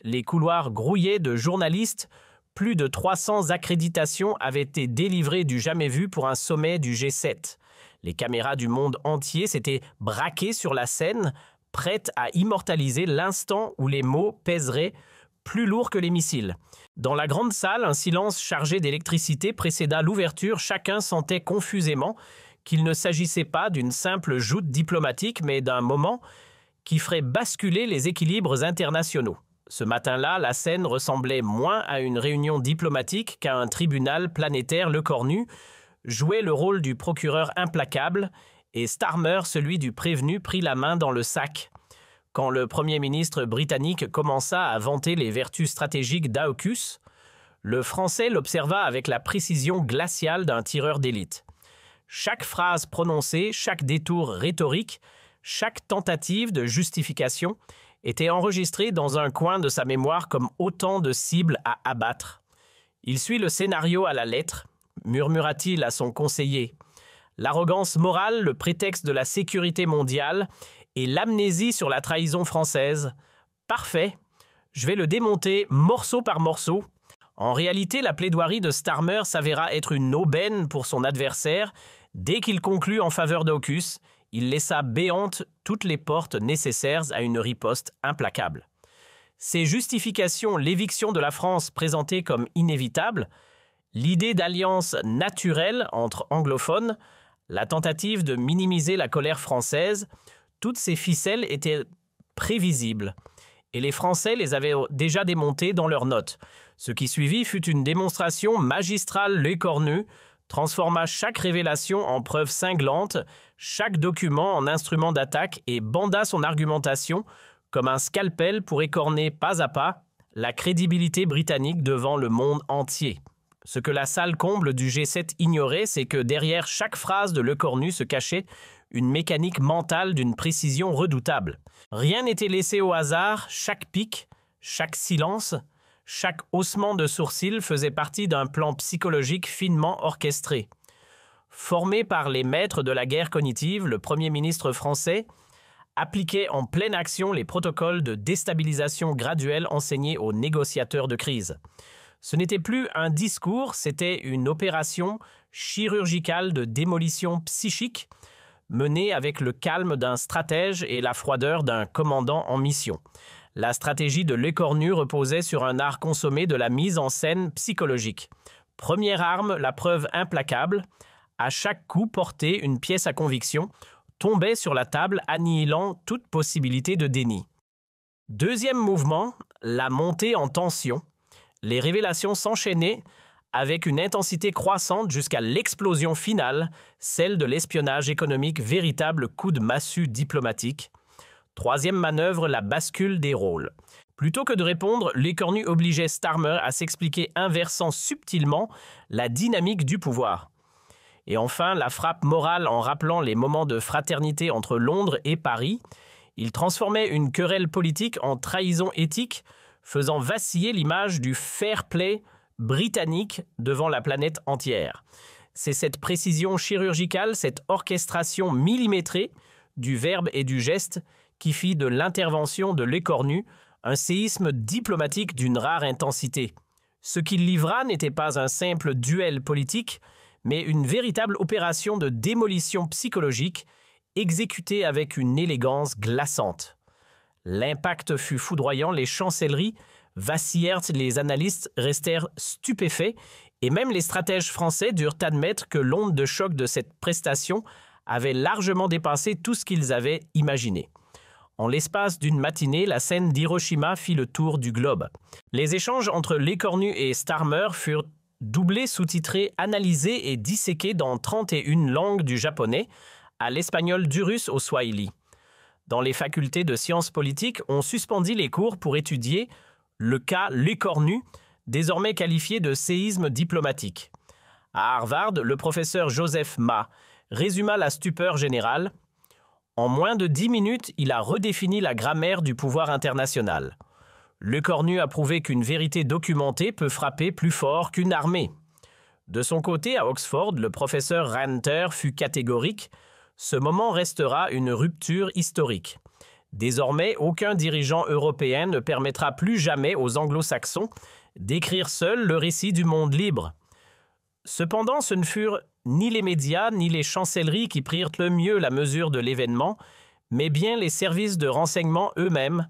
Les couloirs grouillaient de journalistes. Plus de 300 accréditations avaient été délivrées du jamais vu pour un sommet du G7. Les caméras du monde entier s'étaient braquées sur la scène, prêtes à immortaliser l'instant où les mots pèseraient plus lourd que les missiles. Dans la grande salle, un silence chargé d'électricité précéda l'ouverture. Chacun sentait confusément qu'il ne s'agissait pas d'une simple joute diplomatique, mais d'un moment qui ferait basculer les équilibres internationaux. Ce matin-là, la scène ressemblait moins à une réunion diplomatique qu'à un tribunal planétaire. L'écornu jouait le rôle du procureur implacable et Starmer, celui du prévenu, prit la main dans le sac. Quand le Premier ministre britannique commença à vanter les vertus stratégiques d'AUKUS, le Français l'observa avec la précision glaciale d'un tireur d'élite. Chaque phrase prononcée, chaque détour rhétorique, chaque tentative de justification était enregistrée dans un coin de sa mémoire comme autant de cibles à abattre. « Il suit le scénario à la lettre », murmura-t-il à son conseiller. « L'arrogance morale, le prétexte de la sécurité mondiale et l'amnésie sur la trahison française. Parfait. Je vais le démonter morceau par morceau. » En réalité, la plaidoirie de Starmer s'avéra être une aubaine pour son adversaire. Dès qu'il conclut en faveur d'AUKUS, il laissa béantes toutes les portes nécessaires à une riposte implacable. Ces justifications, l'éviction de la France présentée comme inévitable, l'idée d'alliance naturelle entre anglophones, la tentative de minimiser la colère française, toutes ces ficelles étaient prévisibles. Et les Français les avaient déjà démontées dans leurs notes. Ce qui suivit fut une démonstration magistrale l'écornue, transforma chaque révélation en preuve cinglante, chaque document en instrument d'attaque et banda son argumentation comme un scalpel pour écorner pas à pas la crédibilité britannique devant le monde entier. Ce que la salle comble du G7 ignorait, c'est que derrière chaque phrase de Lecornu se cachait une mécanique mentale d'une précision redoutable. Rien n'était laissé au hasard, chaque pic, chaque silence, chaque haussement de sourcils faisait partie d'un plan psychologique finement orchestré. Formé par les maîtres de la guerre cognitive, le Premier ministre français appliquait en pleine action les protocoles de déstabilisation graduelle enseignés aux négociateurs de crise. Ce n'était plus un discours, c'était une opération chirurgicale de démolition psychique menée avec le calme d'un stratège et la froideur d'un commandant en mission. La stratégie de Lecornu reposait sur un art consommé de la mise en scène psychologique. Première arme, la preuve implacable. À chaque coup porté, une pièce à conviction tombait sur la table, annihilant toute possibilité de déni. Deuxième mouvement, la montée en tension. Les révélations s'enchaînaient avec une intensité croissante jusqu'à l'explosion finale, celle de l'espionnage économique, véritable coup de massue diplomatique. Troisième manœuvre, la bascule des rôles. Plutôt que de répondre, Lecornu obligeait Starmer à s'expliquer, inversant subtilement la dynamique du pouvoir. Et enfin, la frappe morale en rappelant les moments de fraternité entre Londres et Paris. Il transformait une querelle politique en trahison éthique, faisant vaciller l'image du fair play britannique devant la planète entière. C'est cette précision chirurgicale, cette orchestration millimétrée du verbe et du geste qui fit de l'intervention de Lecornu un séisme diplomatique d'une rare intensité. Ce qu'il livra n'était pas un simple duel politique, mais une véritable opération de démolition psychologique exécutée avec une élégance glaçante. L'impact fut foudroyant, les chancelleries vacillèrent, les analystes restèrent stupéfaits et même les stratèges français durent admettre que l'onde de choc de cette prestation avait largement dépassé tout ce qu'ils avaient imaginé. En l'espace d'une matinée, la scène d'Hiroshima fit le tour du globe. Les échanges entre Lecornu et Starmer furent doublés, sous-titrés, analysés et disséqués dans 31 langues du japonais, à l'espagnol, du russe au swahili. Dans les facultés de sciences politiques, on suspendit les cours pour étudier le cas Lecornu, désormais qualifié de séisme diplomatique. À Harvard, le professeur Joseph Ma résuma la stupeur générale. En moins de 10 minutes, il a redéfini la grammaire du pouvoir international. Lecornu a prouvé qu'une vérité documentée peut frapper plus fort qu'une armée. De son côté, à Oxford, le professeur Ranter fut catégorique. Ce moment restera une rupture historique. Désormais, aucun dirigeant européen ne permettra plus jamais aux anglo-saxons d'écrire seuls le récit du monde libre. Cependant, ce ne furent ni les médias ni les chancelleries qui prirent le mieux la mesure de l'événement, mais bien les services de renseignement eux-mêmes.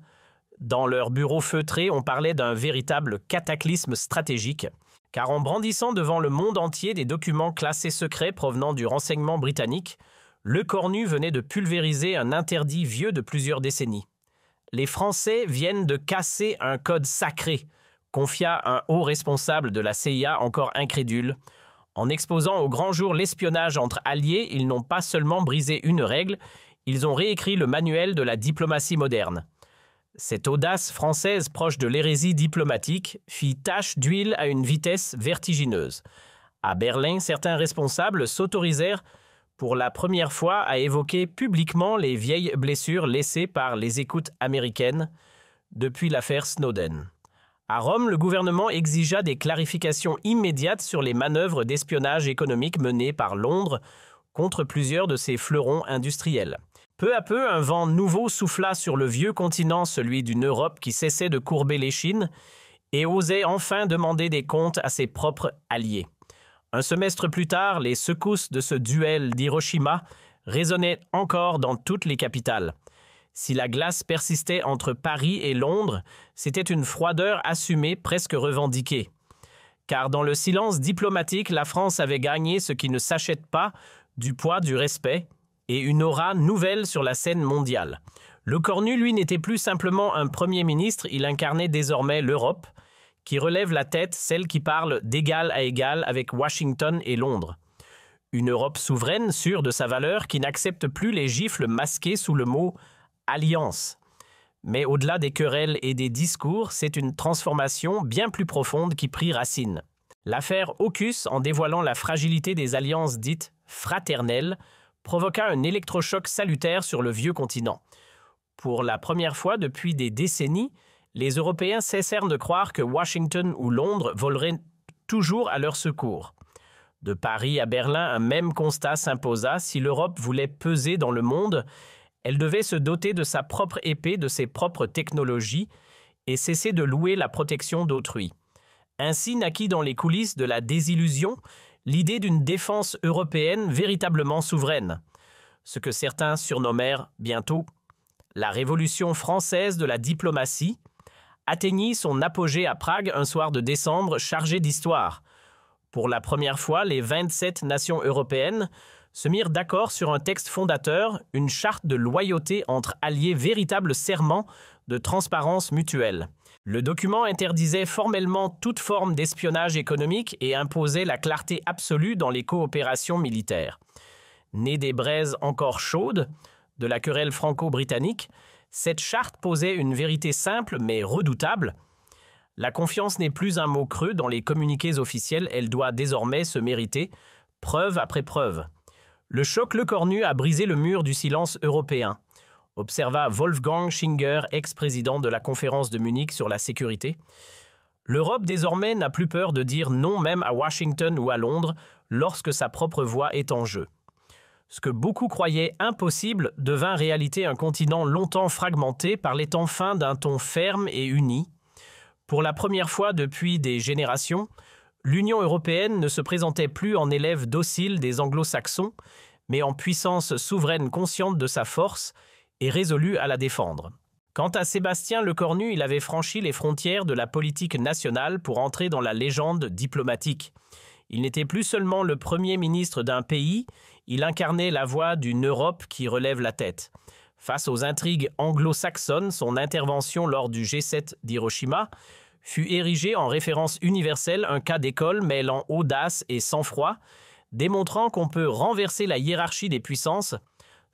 Dans leurs bureaux feutrés, on parlait d'un véritable cataclysme stratégique, car en brandissant devant le monde entier des documents classés secrets provenant du renseignement britannique, Lecornu venait de pulvériser un interdit vieux de plusieurs décennies. Les Français viennent de casser un code sacré, confia un haut responsable de la CIA encore incrédule. En exposant au grand jour l'espionnage entre alliés, ils n'ont pas seulement brisé une règle, ils ont réécrit le manuel de la diplomatie moderne. Cette audace française proche de l'hérésie diplomatique fit tache d'huile à une vitesse vertigineuse. À Berlin, certains responsables s'autorisèrent pour la première fois à évoquer publiquement les vieilles blessures laissées par les écoutes américaines depuis l'affaire Snowden. À Rome, le gouvernement exigea des clarifications immédiates sur les manœuvres d'espionnage économique menées par Londres contre plusieurs de ses fleurons industriels. Peu à peu, un vent nouveau souffla sur le vieux continent, celui d'une Europe qui cessait de courber l'échine et osait enfin demander des comptes à ses propres alliés. Un semestre plus tard, les secousses de ce duel d'Hiroshima résonnait encore dans toutes les capitales. Si la glace persistait entre Paris et Londres, c'était une froideur assumée, presque revendiquée. Car dans le silence diplomatique, la France avait gagné ce qui ne s'achète pas, du poids du respect, et une aura nouvelle sur la scène mondiale. Le Cornu, lui, n'était plus simplement un Premier ministre, il incarnait désormais l'Europe, qui relève la tête, celle qui parle d'égal à égal avec Washington et Londres. Une Europe souveraine, sûre de sa valeur, qui n'accepte plus les gifles masqués sous le mot « alliance ». Mais au-delà des querelles et des discours, c'est une transformation bien plus profonde qui prit racine. L'affaire AUKUS, en dévoilant la fragilité des alliances dites « fraternelles », provoqua un électrochoc salutaire sur le vieux continent. Pour la première fois depuis des décennies, les Européens cessèrent de croire que Washington ou Londres voleraient toujours à leur secours. De Paris à Berlin, un même constat s'imposa. Si l'Europe voulait peser dans le monde, elle devait se doter de sa propre épée, de ses propres technologies, et cesser de louer la protection d'autrui. Ainsi naquit dans les coulisses de la désillusion l'idée d'une défense européenne véritablement souveraine, ce que certains surnommèrent bientôt la Révolution française de la diplomatie, atteignit son apogée à Prague un soir de décembre chargé d'histoire. Pour la première fois, les 27 nations européennes se mirent d'accord sur un texte fondateur, une charte de loyauté entre alliés, véritable serment de transparence mutuelle. Le document interdisait formellement toute forme d'espionnage économique et imposait la clarté absolue dans les coopérations militaires. Née des braises encore chaudes de la querelle franco-britannique, cette charte posait une vérité simple mais redoutable. La confiance n'est plus un mot creux dans les communiqués officiels, elle doit désormais se mériter, preuve après preuve. Le choc Le Cornu a brisé le mur du silence européen, observa Wolfgang Schinger, ex-président de la conférence de Munich sur la sécurité. L'Europe désormais n'a plus peur de dire non même à Washington ou à Londres lorsque sa propre voix est en jeu. Ce que beaucoup croyaient impossible devint réalité, un continent longtemps fragmenté parlait enfin d'un ton ferme et uni. Pour la première fois depuis des générations, l'Union européenne ne se présentait plus en élève docile des anglo-saxons, mais en puissance souveraine consciente de sa force et résolue à la défendre. Quant à Sébastien Lecornu, il avait franchi les frontières de la politique nationale pour entrer dans la légende diplomatique. Il n'était plus seulement le Premier ministre d'un pays, il incarnait la voix d'une Europe qui relève la tête. Face aux intrigues anglo-saxonnes, son intervention lors du G7 d'Hiroshima fut érigée en référence universelle, un cas d'école mêlant audace et sang-froid, démontrant qu'on peut renverser la hiérarchie des puissances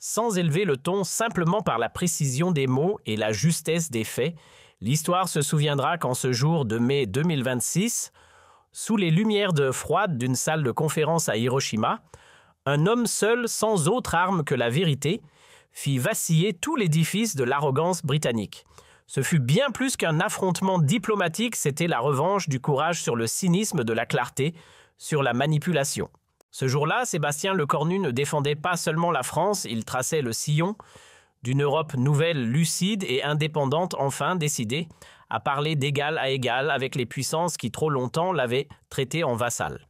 sans élever le ton simplement par la précision des mots et la justesse des faits. L'histoire se souviendra qu'en ce jour de mai 2026, sous les lumières froides d'une salle de conférence à Hiroshima, un homme seul, sans autre arme que la vérité, fit vaciller tout l'édifice de l'arrogance britannique. Ce fut bien plus qu'un affrontement diplomatique, c'était la revanche du courage sur le cynisme, de la clarté, sur la manipulation. Ce jour-là, Sébastien Lecornu ne défendait pas seulement la France, il traçait le sillon d'une Europe nouvelle, lucide et indépendante, enfin décidée à parler d'égal à égal avec les puissances qui trop longtemps l'avaient traité en vassal.